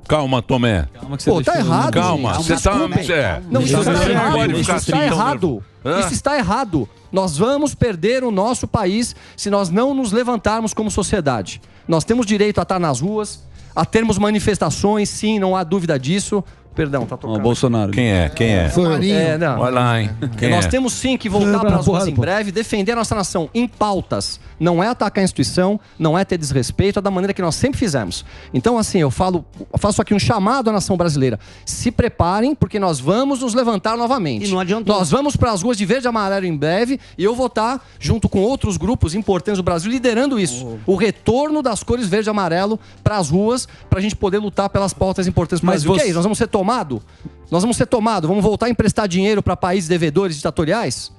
D: Calma, Tomé.
E: Pô, tá errado.
D: Calma,
E: gente.
D: você tá...
E: Não, isso está errado.
D: Isso
E: Está errado. Isso está errado. Nós vamos perder o nosso país se nós não nos levantarmos como sociedade. Nós temos direito a estar nas ruas, a termos manifestações, sim, não há dúvida disso. Perdão, tá tocando.
A: Bolsonaro.
D: Quem é? Quem é?
E: Não.
D: Olha lá, hein? Quem
E: Nós
D: é?
E: temos sim que voltar para as ruas em breve, defender a nossa nação em pautas. Não é atacar a instituição, não é ter desrespeito, é da maneira que nós sempre fizemos. Então, assim, eu faço aqui um chamado à nação brasileira. Se preparem, porque nós vamos nos levantar novamente.
F: E não adiantou.
E: Nós vamos para as ruas de verde e amarelo em breve e eu vou estar, junto com outros grupos importantes do Brasil, liderando isso. O retorno das cores verde e amarelo para as ruas, para a gente poder lutar pelas pautas importantes do Brasil. O que é isso? Nós vamos ser tomados? Nós vamos ser tomados? Vamos voltar a emprestar dinheiro para países devedores ditatoriais?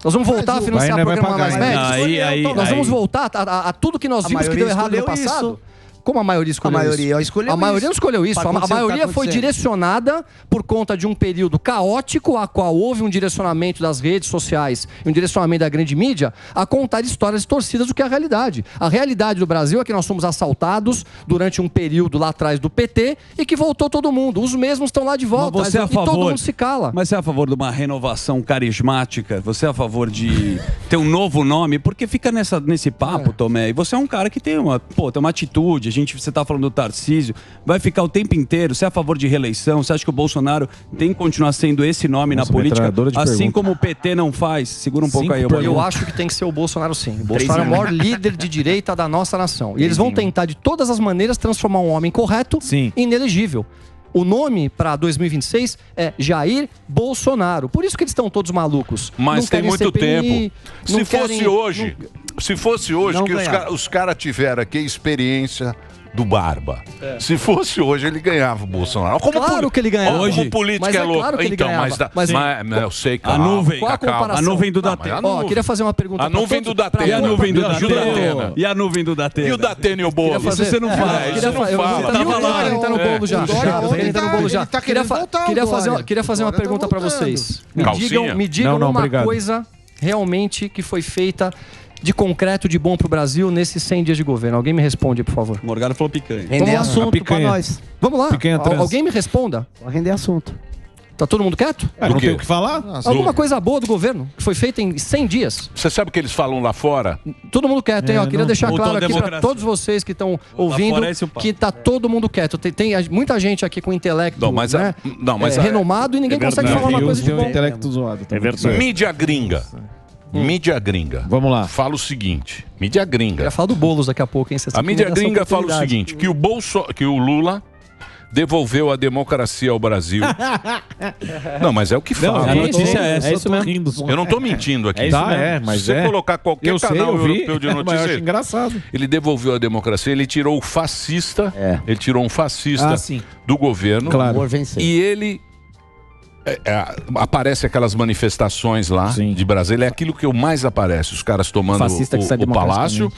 E: Nós vamos voltar a financiar programa mais médicos? Nós vamos voltar a tudo que nós vimos que deu errado no passado? Como a maioria escolheu isso? A maioria não escolheu isso. A maioria foi direcionada por conta de um período caótico, a qual houve um direcionamento das redes sociais e um direcionamento da grande mídia a contar histórias distorcidas do que é a realidade. A realidade do Brasil é que nós fomos assaltados durante um período lá atrás do PT e que voltou todo mundo. Os mesmos estão lá de volta
A: Mas você é a
E: e todo
A: favor,
E: mundo se cala.
A: Mas você é a favor de uma renovação carismática? Você é a favor de ter um novo nome? Porque fica nesse papo, Tomé. E você é um cara que tem tem uma atitude. Você tá falando do Tarcísio, vai ficar o tempo inteiro. Você é a favor de reeleição? Você acha que o Bolsonaro tem que continuar sendo esse nome na política? Assim como o PT não faz? Segura um pouco aí.
E: Eu acho que tem que ser o Bolsonaro, sim. O Bolsonaro é o maior líder de direita da nossa nação. E eles vão tentar, de todas as maneiras, transformar um homem correto em inelegível. O nome para 2026 é Jair Bolsonaro. Por isso que eles estão todos malucos.
D: Mas tem muito tempo. Se fosse hoje que os caras tiveram aqui a experiência do Barba. Se fosse hoje, ele ganhava o Bolsonaro.
E: Claro que ele ganhava.
D: Hoje, como política é louco.
E: Claro que ele
D: então,
E: ganhava.
D: mas eu sei,
A: a nuvem.
E: Qual a comparação?
A: A nuvem do Datena.
E: Queria fazer uma pergunta.
D: A nuvem do Datena.
A: E a nuvem do Datena. E a nuvem do Datena.
D: E o Datena e o Bolo.
A: Isso você não fala.
D: Isso não fala.
E: Ele tá no bolo já. Queria fazer uma pergunta pra vocês. Me digam uma coisa realmente que foi feita de concreto, de bom pro Brasil nesses 100 dias de governo. Alguém me responde, por favor.
A: Morgado falou picanha.
F: Render assunto pra nós.
E: Vamos lá. Alguém me responda.
F: Render assunto.
E: Tá todo mundo quieto?
C: Não tem o que falar?
E: Alguma coisa boa do governo que foi feita em 100 dias.
D: Você sabe o que eles falam lá fora?
E: Todo mundo quieto, hein? Queria deixar claro aqui para todos vocês que estão ouvindo que tá todo mundo quieto. Tem muita gente aqui com intelecto renomado e ninguém consegue falar uma coisa de bom.
C: Intelecto zoado.
D: É verdade. Mídia gringa. Mídia gringa.
C: Vamos lá.
D: Fala o seguinte. Mídia gringa.
E: Eu ia falar do Boulos daqui a pouco, hein?
D: A mídia gringa fala o seguinte, que o Lula devolveu a democracia ao Brasil. Não, mas é o que fala.
A: A notícia é essa.
G: É isso mesmo.
D: Eu não tô mentindo aqui.
C: Mas
D: se você colocar qualquer canal europeu de
C: mas eu
D: notícias,
C: acho engraçado.
D: ele devolveu a democracia, ele tirou o fascista, ele tirou um fascista do governo
C: Claro.
D: e ele aparece aquelas manifestações lá de Brasília, é aquilo que mais aparece, os caras tomando o palácio.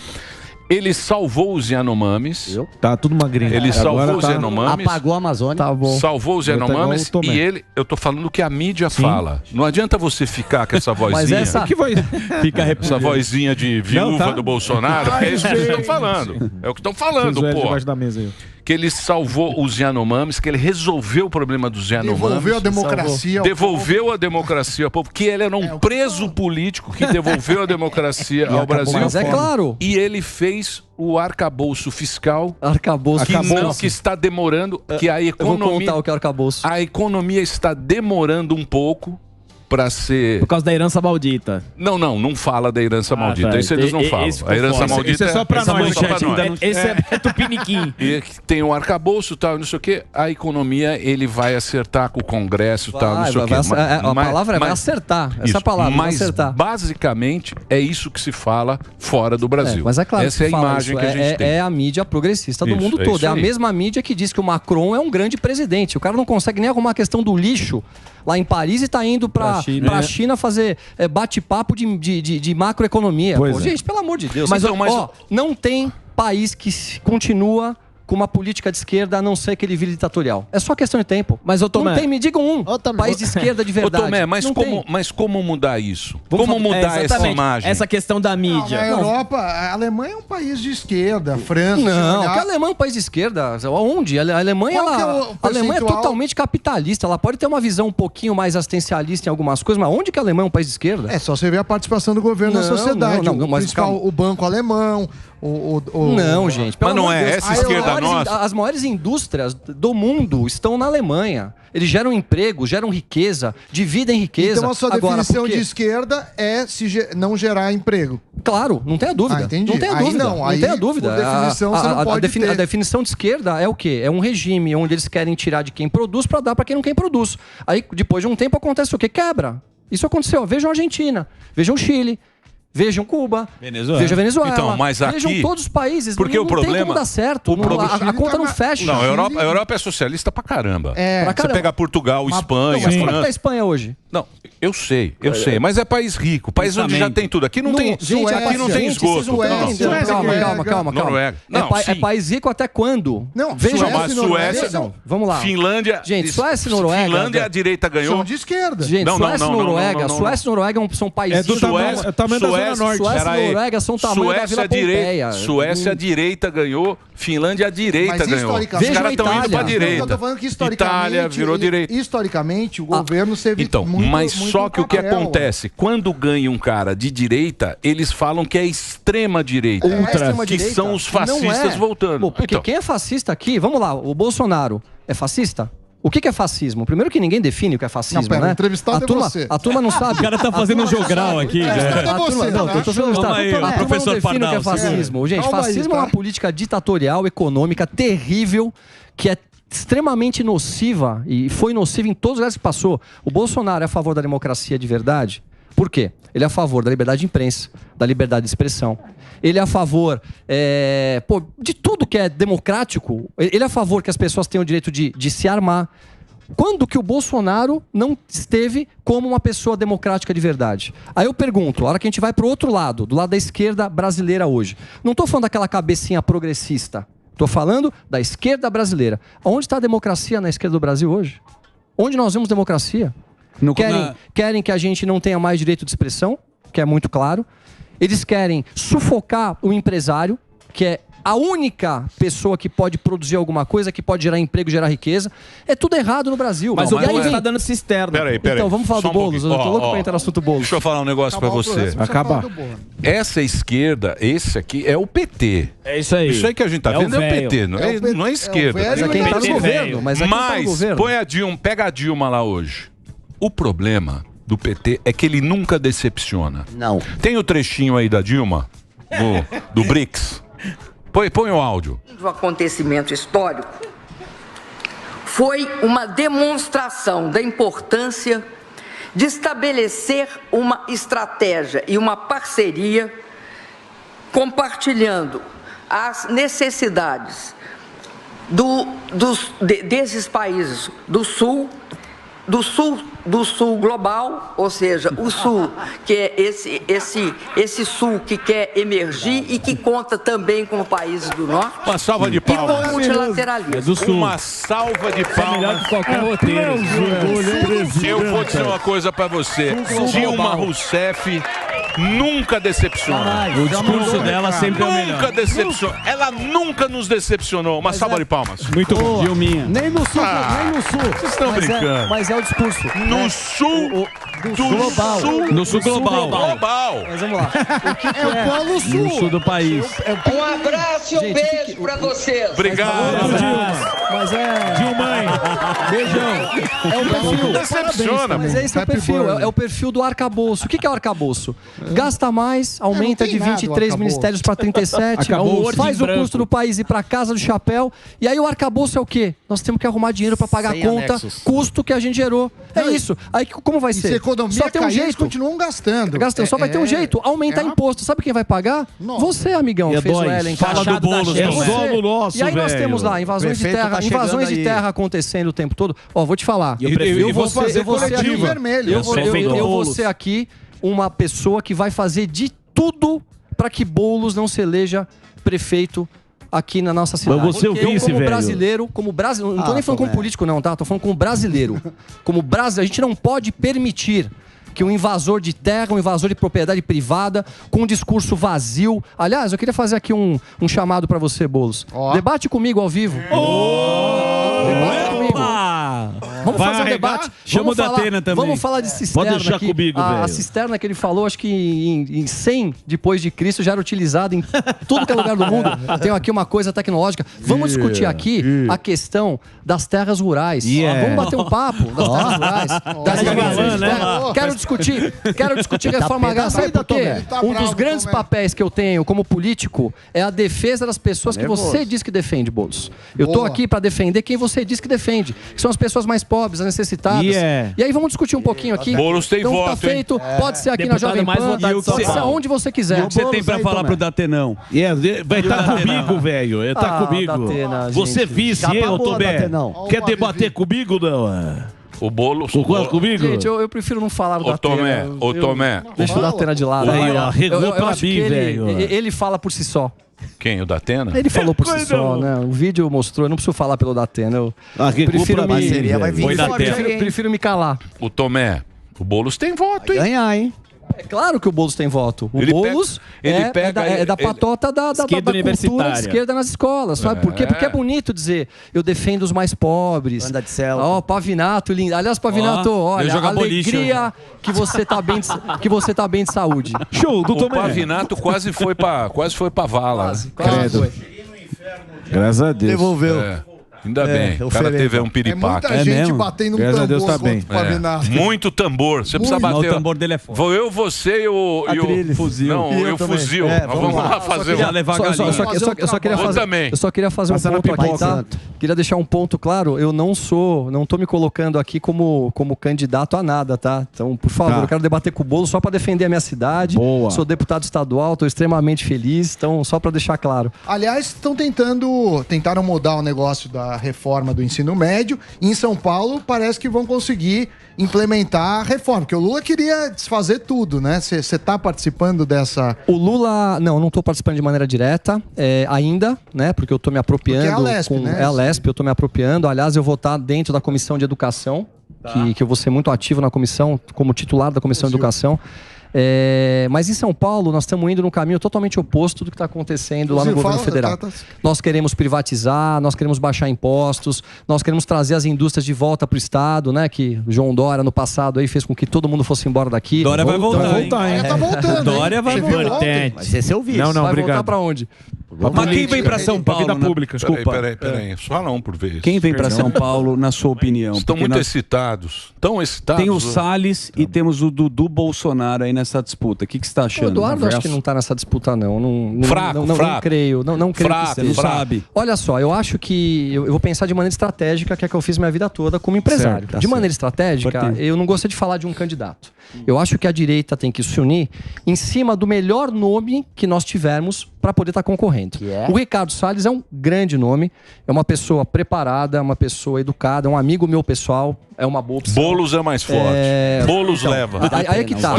D: Ele salvou os Yanomamis.
C: Tá tudo magrinho.
D: Ele salvou os Yanomamis.
F: Apagou a Amazônia.
C: Tá bom.
D: Salvou os Yanomamis e eu tô falando o que a mídia fala. Não adianta você ficar com essa vozinha.
C: Mas essa que vai ficar
D: essa vozinha de viúva do Bolsonaro. É isso que eles estão falando. É o que estão falando, pô.
C: Debaixo da mesa aí.
D: Que ele salvou os Yanomamis, que ele resolveu o problema dos Yanomamis.
H: Devolveu a democracia.
D: Devolveu a democracia ao povo. Que ele era um preso político que devolveu a democracia ao Brasil.
E: Mas é claro.
D: E ele fez o arcabouço fiscal.
E: Arcabouço.
D: Que está demorando. Que a economia.
E: Eu vou contar o que é arcabouço.
D: A economia está demorando um pouco para ser...
G: Por causa da herança maldita.
D: Não fala da herança maldita. Isso eles não falam. A herança maldita
C: isso é só pra nós.
G: Esse é tupiniquim.
D: E tem um arcabouço e tal, não sei o quê. A economia, ele vai acertar com o Congresso e tal, não sei o quê.
E: A palavra vai acertar. Essa é a palavra, vai acertar.
D: Basicamente, é isso que se fala fora do Brasil.
E: Mas é claro.
D: Essa é a imagem que a gente tem.
E: É a mídia progressista do mundo todo. É a mesma mídia que diz que o Macron é um grande presidente. O cara não consegue nem arrumar a questão do lixo lá em Paris e tá indo pra China fazer bate-papo de macroeconomia. Pô, gente, pelo amor de Deus. Mas não tem país que continua com uma política de esquerda a não ser que ele vire ditatorial. É só questão de tempo.
G: Mas, Tomé...
E: Não tem, me digam país de esquerda de verdade.
D: Tomé, mas como mudar isso? Como mudar essa imagem?
G: Essa questão da mídia.
H: Na Europa, a Alemanha é um país de esquerda, a França...
E: Não, que a Alemanha é um país de esquerda. Onde? A Alemanha, a Alemanha é totalmente capitalista. Ela pode ter uma visão um pouquinho mais assistencialista em algumas coisas, mas onde que a Alemanha é um país de esquerda?
H: É só você ver a participação do governo na sociedade. O banco alemão...
E: Não, gente.
D: Mas não é essa esquerda nossa?
E: As maiores indústrias do mundo estão na Alemanha. Eles geram emprego, geram riqueza, dividem riqueza.
H: Então a sua definição de esquerda é não gerar emprego.
E: Claro, não tenha dúvida.
H: Entendi.
E: Não tenha dúvida. Não tenha dúvida.
H: Por definição, você não pode ter.
E: A definição de esquerda é o quê? É um regime onde eles querem tirar de quem produz para dar para quem não produz. Aí, depois de um tempo, acontece o quê? Quebra. Isso aconteceu. Vejam a Argentina, vejam o Chile. Vejam Cuba, vejam Venezuela,
D: então, mas aqui,
E: vejam todos os países.
D: Porque
E: não
D: o problema,
E: tem como dar certo. A conta não fecha.
D: Não, a Europa é socialista pra caramba.
E: Você
D: pega Portugal, Espanha...
E: Mas como é que tá a Espanha hoje?
D: Não, eu sei, mas é país rico, país onde já tem tudo. Aqui não tem, aqui não tem esgoto.
E: Calma.
D: Noruega.
E: É país rico até quando?
H: Não,
D: Suécia,
E: vamos lá.
D: Finlândia...
E: Gente, Suécia e Noruega...
D: Finlândia, a direita ganhou.
H: São de esquerda.
E: Gente, Suécia e Noruega... Suécia e Noruega são países... Suécia e Noruega são o tamanho da Vila Pompeia.
D: Suécia, a direita ganhou. Finlândia, a direita ganhou. Os caras estão indo pra direita.
H: Eu tô falando que
D: Itália virou direita.
H: Historicamente, o governo teve
D: mas só que o que acontece? Quando ganha um cara de direita, eles falam que é extrema direita. Que são os fascistas voltando.
E: Porque quem é fascista aqui... Vamos lá, o Bolsonaro é fascista? O que é fascismo? Primeiro que ninguém define o que é fascismo, né? A turma não sabe.
G: O cara tá fazendo jogral aqui.
E: A turma não define o que é fascismo. Gente, fascismo é uma política ditatorial, econômica, terrível, que é extremamente nociva e foi nociva em todos os lugares que passou. O Bolsonaro é a favor da democracia de verdade. Por quê? Ele é a favor da liberdade de imprensa, da liberdade de expressão. Ele é a favor de tudo que é democrático. Ele é a favor que as pessoas tenham o direito de se armar. Quando que o Bolsonaro não esteve como uma pessoa democrática de verdade? Aí eu pergunto, a hora que a gente vai para o outro lado, do lado da esquerda brasileira hoje. Não estou falando daquela cabecinha progressista. Estou falando da esquerda brasileira. Onde está a democracia na esquerda do Brasil hoje? Onde nós vemos democracia? Querem que a gente não tenha mais direito de expressão, que é muito claro. Eles querem sufocar o empresário, que é a única pessoa que pode produzir alguma coisa, que pode gerar emprego, gerar riqueza. É tudo errado no Brasil.
G: Mas o Boulos está dando cisterna.
D: Peraí.
E: Então, vamos falar do Boulos. Eu tô louco pra entrar no assunto Boulos.
D: Deixa eu falar um negócio pra você.
C: Acabar.
D: Essa esquerda, esse aqui é o PT.
G: É isso aí.
D: Isso aí que a gente tá vendo é o PT, não é esquerda.
E: Mas é quem tá no governo. Mas
D: põe a Dilma, pega a Dilma lá hoje. O problema do PT é que ele nunca decepciona.
F: Não.
D: Tem o trechinho aí da Dilma, do BRICS. Põe o áudio.
I: O acontecimento histórico foi uma demonstração da importância de estabelecer uma estratégia e uma parceria compartilhando as necessidades desses países do Sul, do sul global, ou seja, o sul, que é esse sul que quer emergir e que conta também com países do norte.
B: Uma salva de palmas.
I: E com o multilateralismo.
B: É do sul.
D: Uma salva de palmas.
B: Melhor que qualquer roteiro.
D: Eu vou dizer uma coisa pra você. Dilma Rousseff nunca decepcionou.
A: O discurso dela sempre é o melhor.
D: Nunca decepcionou. Ela nunca nos decepcionou. Uma salva de palmas.
A: Muito bom. Dilminha.
F: Nem no sul, nem no sul.
D: Vocês estão brincando.
E: Mas é o discurso.
D: No sul do
F: global.
A: No sul global.
E: Mas vamos lá.
H: É o Polo Sul.
A: No sul do país.
I: Um abraço e um beijo pra vocês.
D: Obrigado.
E: Mas é...
B: Dilmãe. Beijão.
E: É o perfil.
D: Decepciona.
E: Mas esse é o perfil. É o perfil do arcabouço. O que é o arcabouço? Gasta mais, aumenta
H: não tem
E: de
H: nada
E: 23
H: o
E: ministérios para 37, faz o custo do país ir para casa do chapéu. E aí o arcabouço é o quê? Nós temos que arrumar dinheiro para pagar
F: Sem
E: conta,
F: anexos.
E: custo que a gente gerou. É isso. Aí como vai
H: E se
E: ser?
H: a economia
E: Só tem um
H: cair, eles
E: jeito.
H: continuam gastando.
E: Só vai ter um jeito, aumentar imposto. Sabe quem vai pagar?
H: Nossa.
E: Você, amigão,
B: E
E: fez o
B: dois.
E: Ellen.
A: Fala do Boulos,
B: É
A: Tomé.
B: só no nosso,
E: E aí nós
B: velho.
E: temos lá invasões de
F: Prefeito
E: terra,
F: tá chegando
E: invasões de
F: aí.
E: terra acontecendo o tempo todo. Ó, vou te falar.
B: Eu vou fazer coletiva.
H: Vermelho.
E: Eu vou
A: Boulos.
E: ser aqui uma pessoa que vai fazer de tudo para que Boulos não se eleja prefeito aqui na nossa cidade.
B: Mas você é o
E: Porque eu,
B: vice,
E: como
B: velho.
E: brasileiro, não tô nem falando como político não, tá? Tô falando como brasileiro. Como brasileiro, a gente não pode permitir que um invasor de terra, um invasor de propriedade privada, com um discurso vazio... Aliás, eu queria fazer aqui um chamado para você, Boulos.
H: Ó.
E: Debate comigo ao vivo. Debate comigo. Vamos
B: Vai
E: fazer um
B: arregar?
E: debate.
A: Chama
E: Vamos
A: o Datena também.
E: Vamos falar de cisterna
B: Pode deixar
E: aqui.
B: comigo,
E: a
B: velho.
E: cisterna que ele falou, acho que em 100 depois de Cristo já era utilizada em tudo que é lugar do mundo. Tem aqui uma coisa tecnológica. Vamos discutir aqui a questão das terras rurais. Vamos bater um papo das terras rurais. Das
B: galã, né?
E: Quero discutir reforma agrária. Sabe por quê?
H: Tá
E: Um dos
H: bravo,
E: grandes
H: Tomé.
E: papéis que eu tenho como político é a defesa das pessoas que você diz que defende, Boulos. Eu tô
H: Boa.
E: aqui para defender quem você diz que defende, que são as pessoas mais pobres, as necessitadas. E aí vamos discutir um pouquinho aqui.
D: Boulos tem
E: então,
D: voto,
E: tá feito,
D: hein?
E: pode ser aqui
G: Deputado
E: na Jovem
G: mais
E: Pan,
G: votado de São
E: pode ser
G: Paulo.
E: aonde você quiser.
A: O que você tem pra falar pro Datenão?
B: Vai estar comigo, velho. Ele tá
E: Ah,
B: comigo.
E: Datena,
B: Você
E: gente.
B: vice,
F: Capa
B: eu,
F: boa,
B: Tomé.
F: Datenão.
B: Quer debater comigo, não?
D: O Boulos.
B: Concorda comigo?
E: Gente, eu prefiro não falar do
D: Ô,
E: Datena.
D: Tomé, ô, Tomé.
E: Deixa o Datena de lado.
B: Aí, ó, regou
E: eu
B: pra
E: acho
B: mim,
E: que
B: velho.
E: ele fala por si só.
D: Quem? O Datena?
E: Ele falou por si só, né? O vídeo mostrou, eu não preciso falar pelo Datena. Eu prefiro me...
F: Parceria vai vir forte aí, hein?
E: Prefiro me calar.
D: O Tomé. O Boulos tem voto, hein?
F: Ganhar, hein?
E: É claro que o Boulos tem voto. O
D: Ele
E: Boulos
D: pega-
E: é da patota da
G: Esquerda
E: cultura
G: universitária.
E: de esquerda nas escolas, sabe por quê? Porque é bonito dizer, eu defendo os mais pobres.
F: Anda de céu.
E: Ó, Pavinato, lindo. Aliás, Pavinato, olha,
A: eu jogar boliche
E: alegria que você tá bem de saúde.
B: Show, do
D: O
B: Tomé.
D: Pavinato quase foi pra vala. né?
E: Quase foi.
C: Graças a Deus.
F: Devolveu.
D: É. Ainda bem. O cara
F: oferenda.
D: teve um
H: É
D: piripaca.
H: muita gente
C: mesmo?
H: batendo um
C: Graças a Deus
H: tambor
C: tá bem.
H: contra o Pavinato.
D: Muito tambor. Você precisa
A: Mas
D: bater.
A: o tambor dele é foda.
D: Vou eu, você e o
F: Atriles.
A: fuzil.
D: Não,
F: E eu
D: e o
F: também.
D: fuzil.
F: É,
D: Nós vamos lá fazer
A: Já
D: um.
A: levar a
E: Eu
A: galinha.
E: só queria
D: Eu
E: fazer,
D: também.
E: eu só queria fazer um
C: Passar na
E: ponto aqui,
C: pipoca.
E: tá? Queria deixar um ponto claro, eu não tô me colocando aqui como candidato a nada, tá? Então, por favor,
C: Tá.
E: eu quero debater com o Boulos só para defender a minha cidade.
C: Boa.
E: Sou deputado estadual, tô extremamente feliz, então só para deixar claro.
H: Aliás, tentaram mudar o negócio da reforma do ensino médio. Em São Paulo, parece que vão conseguir implementar a reforma, porque o Lula queria desfazer tudo, né? Você tá participando dessa...
E: O Lula, não estou participando de maneira direta ainda, né? Porque eu estou me apropriando.
H: Porque é a Lesp, né?
E: É a Lesp, eu estou me apropriando. Aliás, eu vou estar dentro da comissão de educação, que eu vou ser muito ativo na comissão, como titular da comissão de educação. Mas em São Paulo, nós estamos indo num caminho totalmente oposto do que está acontecendo lá no
H: Inclusive,
E: governo federal. Nós queremos privatizar, nós queremos baixar impostos, nós queremos trazer as indústrias de volta para o Estado, né? Que o João Dória, no passado, aí, fez com que todo mundo fosse embora daqui.
A: Dória vai voltar, hein?
H: Tá voltando,
A: Dória
H: hein?
A: vai
H: Você viu
A: voltar.
H: ontem?
F: Mas esse é o vice.
C: Não,
E: Vai
C: obrigado.
E: voltar para onde?
A: Mas quem vem pra São Paulo?
C: Vida
A: na-
C: pública.
A: Desculpa.
D: Peraí. Fala um por vez.
A: Quem vem pra São Paulo, na sua opinião?
D: Estão
A: Porque
D: muito
A: nós-
D: excitados. Tão excitados.
A: Tem o Salles e temos o Dudu Bolsonaro aí nessa disputa. O que você está
E: O
A: achando?
E: Eduardo acho que
A: Verso?
E: não está nessa disputa, não.
D: Fraco,
E: não
D: fraco.
E: creio. Não creio
D: Fraco,
E: que
A: Você não
E: seja.
A: sabe.
E: Olha só, eu acho que eu vou pensar de maneira estratégica, que é que eu fiz minha vida toda como empresário.
C: Certo, tá
E: de maneira estratégica,
C: Importante.
E: eu não gostaria de falar de um candidato. Eu acho que a direita tem que se unir em cima do melhor nome que nós tivermos para poder estar concorrendo. O Ricardo Salles é um grande nome, é uma pessoa preparada, uma pessoa educada, é um amigo meu pessoal, é uma boa opção.
D: Boulos é mais forte. Boulos leva.
E: Aí é que tá.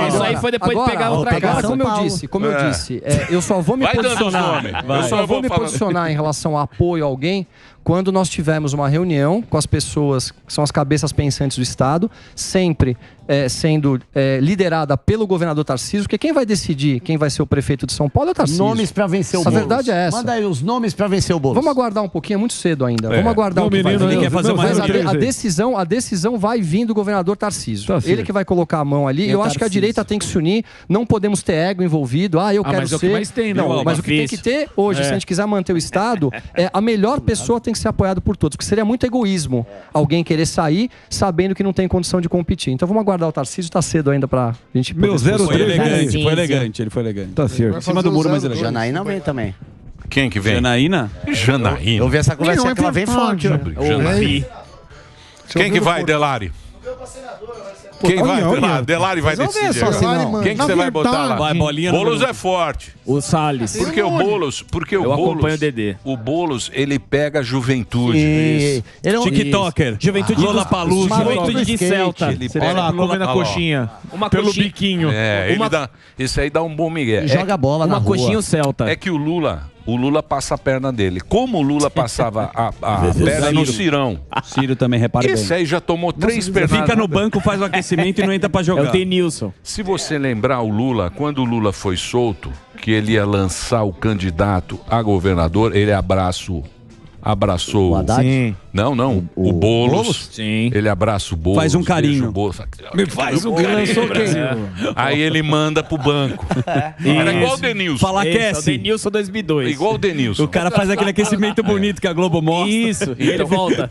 G: Isso aí foi depois de pegar outra casa.
E: Como eu disse, eu só vou me posicionar. Eu só vou me posicionar em relação a apoio a alguém quando nós tivermos uma reunião com as pessoas que são as cabeças pensantes do Estado, sempre sendo liderada pelo governador Tarcísio, porque quem vai decidir quem vai ser o prefeito de São Paulo é o Tarcísio.
F: Nomes para vencer o Boulos.
E: A verdade é essa.
F: Manda aí os nomes para vencer o Boulos.
E: Vamos aguardar um pouquinho, é muito cedo ainda. Vamos aguardar um pouquinho.
A: Ele quer fazer mais
E: a decisão vai vir do governador Tarcísio. Ele que vai colocar a mão ali. Eu acho que a direita tem que se unir. Não podemos ter ego envolvido. Eu quero
C: mas
E: ser.
C: É o que mais tem,
E: não, mas o que tem que ter hoje, se a gente quiser manter o Estado, a melhor pessoa tem que ser apoiada por todos. Porque seria muito egoísmo alguém querer sair sabendo que não tem condição de competir. Então vamos aguardar o Tarcísio. Tá cedo ainda pra gente...
C: Meu 0-3.
A: Foi elegante, ele foi elegante.
C: Tá certo.
A: Em cima do muro, mas elegante.
F: Janaína vem também.
D: Quem que vem?
A: Janaína?
D: Janaína.
F: Eu vi essa conversa que ela vem forte.
D: Janaína. Quem que vai, Delari? Quem vai, Delari? Delari vai decidir. Quem que você vai botar lá?
A: Vai, bolinha.
D: Boulos é forte.
G: O Salles.
D: Porque o Boulos...
G: Eu acompanho o Dedê.
D: O Boulos, ele pega a juventude.
F: Ele é um
A: TikToker.
G: Juventude
A: Lollapalooza.
G: Juventude de Celta.
C: Olha lá, comendo a coxinha.
G: Uma
C: Pelo
G: coxinha.
C: biquinho.
D: Esse aí dá um bom migué.
F: Joga bola na
G: Uma
F: rua.
G: coxinha o Celta.
D: É que o Lula passa a perna dele. Como o Lula passava a perna no Cirão.
A: Ciro também, repara bem.
D: Esse aí já tomou 3 pernas.
A: Fica no banco, faz o aquecimento e não entra pra jogar.
G: É o Denilson.
D: Se você lembrar o Lula, quando o Lula foi solto, que ele ia lançar o candidato a governador, ele abraçou
F: o Haddad?
C: Sim.
D: Não. O Boulos.
G: Sim.
D: Ele abraça o Boulos.
A: Faz um carinho.
C: Me faz um carinho.
E: Lançou quem?
D: Aí ele manda pro banco. Era igual o Denilson.
A: Fala
G: É o
A: aquece.
G: Denilson 2002.
D: Igual o Denilson.
A: O cara faz aquele aquecimento bonito que a Globo mostra.
G: Isso. E ele volta.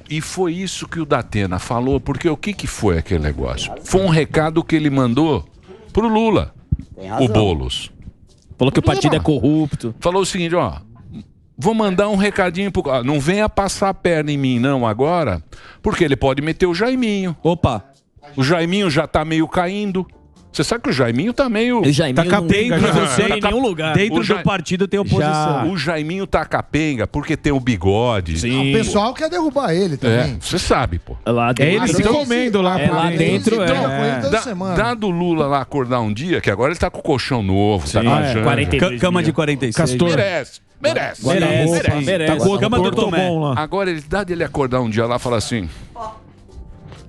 D: E foi isso que o Datena falou, porque o que foi aquele negócio? Foi um recado que ele mandou pro Lula, o Boulos.
G: Falou que o partido é corrupto.
D: Falou o seguinte, vou mandar um recadinho pro... não venha passar a perna em mim não agora, porque ele pode meter o Jaiminho.
A: Opa.
D: O Jaiminho já tá meio caindo. Você sabe que o Jaiminho tá meio...
G: O Jaiminho
A: tá capenga,
G: não sei em nenhum lugar.
A: Dentro do partido tem oposição.
D: O Jaiminho tá capenga porque tem o bigode.
G: Sim.
H: O pessoal quer derrubar ele também.
D: Você sabe, pô.
G: Lá dentro.
C: Ele se comendo lá.
G: Lá dentro
D: Dado o Lula lá acordar um dia, que agora ele tá com o colchão novo, tá com a janta.
G: 43
A: Cama de 46.
C: Castor.
D: Merece.
G: Merece.
A: Tá com a cama do Tomé.
C: Bom lá.
D: Agora, dá ele acordar um dia lá e falar assim...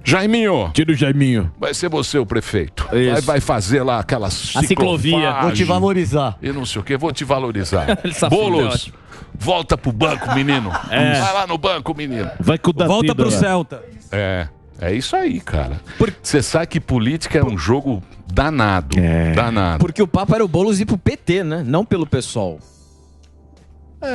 D: Jaiminho,
C: Tira o Jaiminho.
D: vai ser você o prefeito. Vai fazer lá aquela
G: ciclovia.
F: Vou te valorizar.
D: E não sei o que, vou te valorizar.
G: Tá
D: Boulos, volta pro banco, menino. Vai lá no banco, menino.
C: Vai com o Datena.
A: Volta pro Celta.
D: É isso aí, cara. Você sabe que política é um jogo danado. Danado.
G: Porque o papo era o Boulos ir pro PT, né? Não pelo PSOL.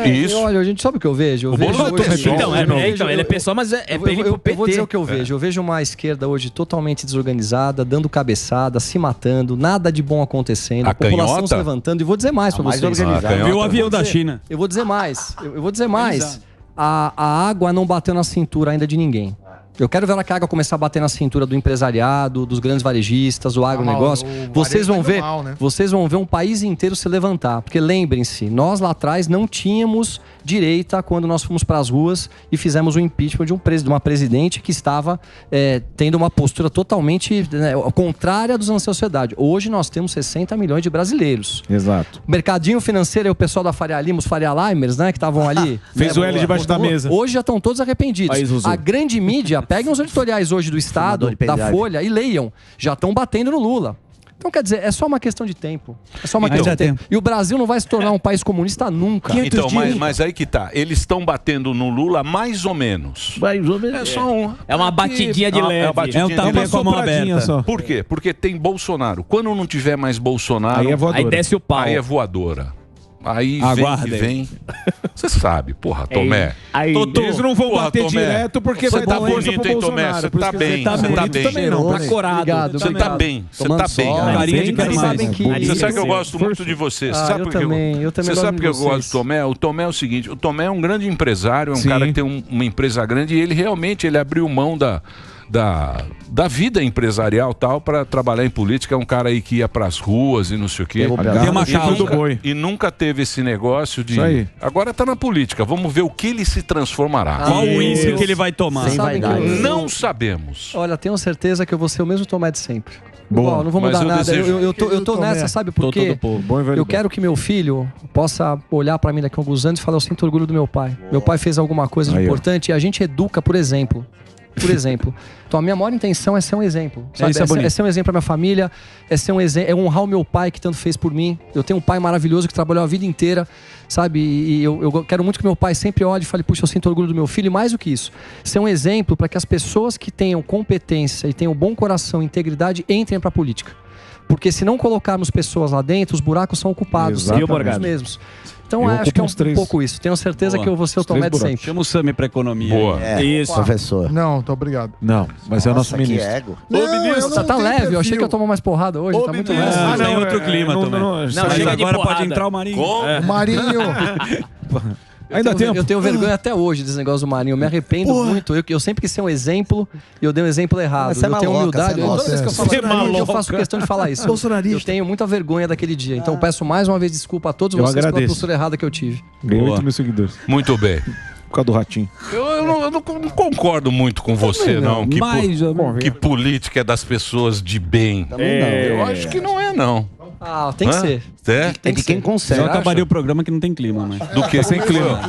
D: Isso.
E: Olha, a gente sabe o que eu vejo. Eu vejo
D: Boulos é
E: hoje,
G: Então, ele é pessoal, mas é pra ele ir pro PT.
E: Eu vou dizer o que eu vejo. Eu vejo uma esquerda hoje totalmente desorganizada, dando cabeçada, se matando, nada de bom acontecendo, a população
D: canhota?
E: se levantando. E vou dizer mais pra você.
A: Viu o avião da China.
E: Eu vou dizer mais. Eu vou dizer mais. A água não bateu na cintura ainda de ninguém. Eu quero ver que a água começar a bater na cintura do empresariado, dos grandes varejistas, do agronegócio. Vocês vão ver, vocês vão ver um país inteiro se levantar. Porque lembrem-se, nós lá atrás não tínhamos direita quando nós fomos para as ruas e fizemos o impeachment de uma presidente que estava tendo uma postura totalmente contrária dos anseios da sociedade. Hoje nós temos 60 milhões de brasileiros.
C: Exato.
E: O mercadinho financeiro e o pessoal da Faria Lima, os Faria Limers, né, que estavam ali.
C: Fez o L debaixo da mesa.
E: Hoje já estão todos arrependidos.
C: Aí, Zuzu.
E: A grande mídia, peguem os editoriais hoje do Estado, da Folha e leiam. Já estão batendo no Lula. Então, quer dizer, é só uma questão de tempo. É só uma questão de tempo. E o Brasil não vai se tornar um país comunista nunca.
D: Então, mas aí que tá. Eles estão batendo no Lula mais ou menos.
C: Mais ou menos.
D: É só um.
G: É uma batidinha de leve.
A: É um tapinha com a mão aberta.
C: Só.
D: Por quê? Porque tem Bolsonaro. Quando não tiver mais Bolsonaro,
G: aí desce o pau.
D: Aí é voadora. Aí
A: Aguardem.
D: Você sabe, porra, Tomé.
C: Eles não vão bater
D: Tomé.
C: direto porque
D: Você
C: vai
D: tá
C: dar força
D: bonito,
C: pro
D: hein, Tomé?
C: Bolsonaro.
D: Você tá bem.
C: Você tá bem.
E: Também não,
C: Tá
E: corado.
D: Você tá bem. Você tá bem.
A: Carinha de
D: Você sabe que eu gosto muito de você. Você sabe por que você sabe que eu gosto do Tomé? O Tomé é o seguinte, o Tomé é um grande empresário, é um cara que tem uma empresa grande e ele realmente abriu mão da vida empresarial tal para trabalhar em política. É um cara aí que ia pras ruas e não sei o quê.
A: Tem uma causa.
D: E nunca teve esse negócio de... Agora tá na política. Vamos ver o que ele se transformará.
A: Qual o índice que ele vai tomar?
D: Não sabemos.
E: Olha, tenho certeza que eu vou ser o mesmo Tomé de sempre.
C: Boa.
E: Não vou mudar nada.
D: desejo-
E: Eu tô nessa, sabe por quê? Eu quero que meu filho possa olhar pra mim daqui a alguns anos e falar: eu sinto orgulho do meu pai. Meu pai fez alguma coisa de
C: Aí, ó.
E: importante e a gente educa, por exemplo. Então a minha maior intenção é ser um exemplo. Sabe?
C: Isso é bonito.
E: É ser um exemplo pra minha família, é ser um exemplo, é honrar o meu pai que tanto fez por mim. Eu tenho um pai maravilhoso que trabalhou a vida inteira, sabe? E eu quero muito que meu pai sempre olhe e fale: puxa, eu sinto orgulho do meu filho. E mais do que isso, ser um exemplo para que as pessoas que tenham competência e tenham bom coração e integridade entrem pra política. Porque se não colocarmos pessoas lá dentro, os buracos são ocupados.
C: Exatamente.
E: Sempre os mesmos. Então
C: Eu
E: acho que é
C: ocupo uns
E: um pouco isso. Tenho certeza
A: Boa.
E: que eu vou ser o Tomé de sempre.
A: Chama o Sami pra economia.
D: Boa.
A: Isso.
F: Professor.
H: Não, muito obrigado.
C: Não, mas é o nosso ministro.
J: ego.
E: Você tá leve, eu achei que eu tomo mais porrada hoje. Tá muito leve.
A: Ah, não, é outro clima também. Mas
G: chega de
A: agora
G: porrada.
A: pode entrar o Marinho.
H: O Marinho.
C: Ainda tem
E: Eu tenho vergonha até hoje desse negócio do Marinho. Eu me arrependo muito. Eu sempre quis ser um exemplo e eu dei um exemplo errado.
F: Mas você é
E: Eu tenho
F: maloca,
E: humildade.
F: você é
E: Toda vez que eu falo
G: Você é
E: Marinho, eu
G: maloca.
E: faço questão de falar isso.
J: Bolsonarista.
E: Eu tenho muita vergonha daquele dia. Então eu peço mais uma vez desculpa a todos
C: Eu
E: vocês pela
C: agradeço.
E: postura errada que eu tive.
C: Ganhei
A: Boa.
C: 8 mil seguidores.
D: Muito bem.
C: Por causa do ratinho.
D: Eu não concordo muito com você, não. Que,
A: Mais ou menos.
D: que política é das pessoas de bem. Eu acho que não é, não.
E: Ah, tem que ser.
D: É?
F: É de quem consegue.
A: Eu acabaria o programa que não tem clima, mas.
D: Do que? Sem clima.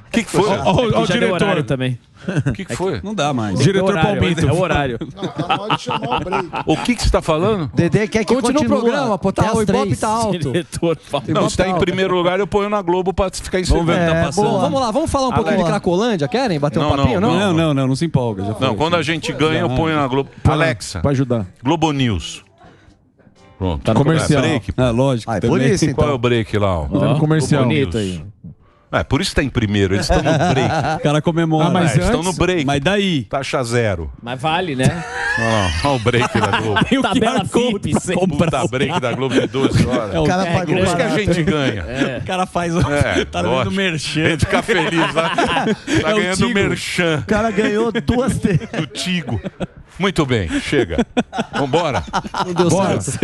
D: O que foi?
C: Ó, o
G: Já deu
C: diretor.
G: horário também.
D: O que foi?
A: Não dá mais.
C: Diretor
G: horário,
C: Palmito.
G: É o horário.
H: Tá na hora de chamar o break.
D: O que você está falando?
F: Dedê quer que
E: Continua o programa, pô.
F: até
E: Tá,
F: as
E: o Ibope
F: 3.
E: tá alto.
G: Diretor, fala.
D: Não, se está em primeiro lugar, eu ponho na Globo para ficar em segundo.
A: Vamos ver o que tá passando.
E: Bom, vamos lá, vamos falar um pouquinho de Cracolândia. Querem bater um
D: Não,
E: papinho?
D: não,
A: Não se empolga. Já foi.
D: Não, quando a gente ganha, eu ponho na Globo. Alexa,
C: Pra ajudar.
D: Globo News. Pronto.
C: Tá no comercial.
D: É break.
A: Ah, lógico.
F: Ah, é
A: também.
F: por isso,
D: Qual é o
F: então.
D: break lá? ó?
C: Tá no comercial.
G: Bonito aí.
D: É, por isso está em primeiro, eles estão no break.
A: O cara comemora.
C: Ah, mas
D: Eles estão
C: antes-
D: no break.
A: Mas daí?
D: Taxa zero.
G: Mas vale, né?
D: Olha o break da Globo.
A: Tem o
G: Tabela
A: QR Code
G: FIP,
A: pra
G: sem
A: comprar.
D: Puta break da Globo de 12 horas.
H: O cara
G: É
H: pagou
D: Por isso que a
H: barato.
D: gente ganha.
A: O cara faz. Tá
D: lógico.
A: dando
D: A
A: merchan.
D: gente fica feliz lá. Tá
A: o
D: ganhando
A: Tigo.
D: merchan
F: O cara ganhou 2 vezes.
D: do Tigo. Muito bem, chega. Vambora.
E: Não deu certo.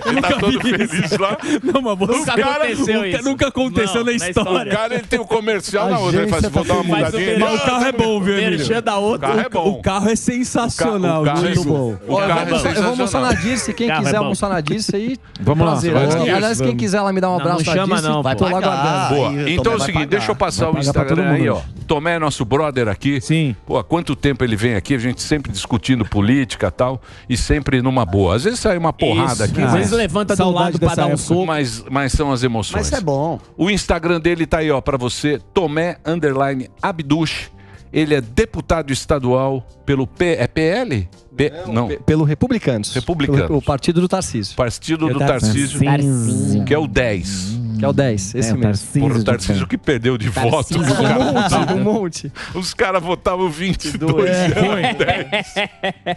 D: Ele tá todo feliz lá.
A: Não, mas você.
G: Nunca aconteceu isso.
A: Nunca aconteceu
G: Não,
A: na
G: na
A: história.
D: O cara ele tem o comercial na outra. Ele faz, vou dar uma
G: Faz o
D: mudadinha.
A: Mas o carro é bom, viu, Emílio?
G: Merchan da
D: O
G: outra.
D: carro é bom.
A: O carro é sensacional.
D: O carro é
A: Tigo.
D: bom. O carro é
E: Eu vou almoçar
D: sensacional.
E: na Dirce, quem
G: Carro é
E: quiser
G: bom.
E: almoçar na Dirce aí.
C: Vamos lá,
E: prazer.
C: você vai
D: na
E: Aliás,
C: Dirce?
E: quem quiser lá me dar um
G: Não,
E: abraço
G: não
E: na
G: chama
E: Dirce,
G: não,
E: tô lá aguardando.
D: Boa.
F: Aí,
D: Então é o
F: Tomé vai
D: seguinte, deixa eu passar o
C: Vai pagar pra
D: Instagram
C: todo
D: aí, ó.
C: mundo.
D: Tomé é nosso brother aqui.
C: Sim.
D: Pô, há quanto tempo ele vem aqui, a gente sempre discutindo política e tal, e sempre numa boa. Às vezes sai uma porrada aqui,
G: Às vezes
D: mas,
G: levanta do
C: Saudade
G: lado pra
C: dessa
G: dar um
C: época.
G: soco.
D: mas são as emoções.
F: Mas isso é bom.
D: O Instagram dele tá aí, ó, pra você, Tomé_Abduch. Ele é deputado estadual pelo PL? Não,
E: Pelo Republicanos.
D: Republicanos.
E: O partido do Tarcísio.
D: Partido do Tarcísio, que é o 10.
E: Que é o 10, esse mesmo.
D: Porra, o Tarcísio que perdeu de voto. Os caras
E: Um monte.
D: os caras votavam 22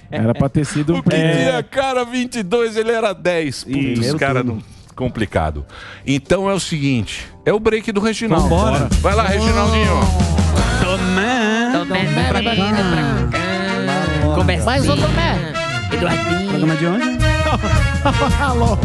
C: Era pra ter sido
D: O que tinha cara 22, ele era 10. Putz, os caras não... Complicado. Então é o seguinte, é o break do Reginaldo.
A: Vambora.
D: Vai lá, Reginaldinho.
K: Conversa. Mas, ô Tomé, Eduardinho.
A: Programa de onde?
H: Alô.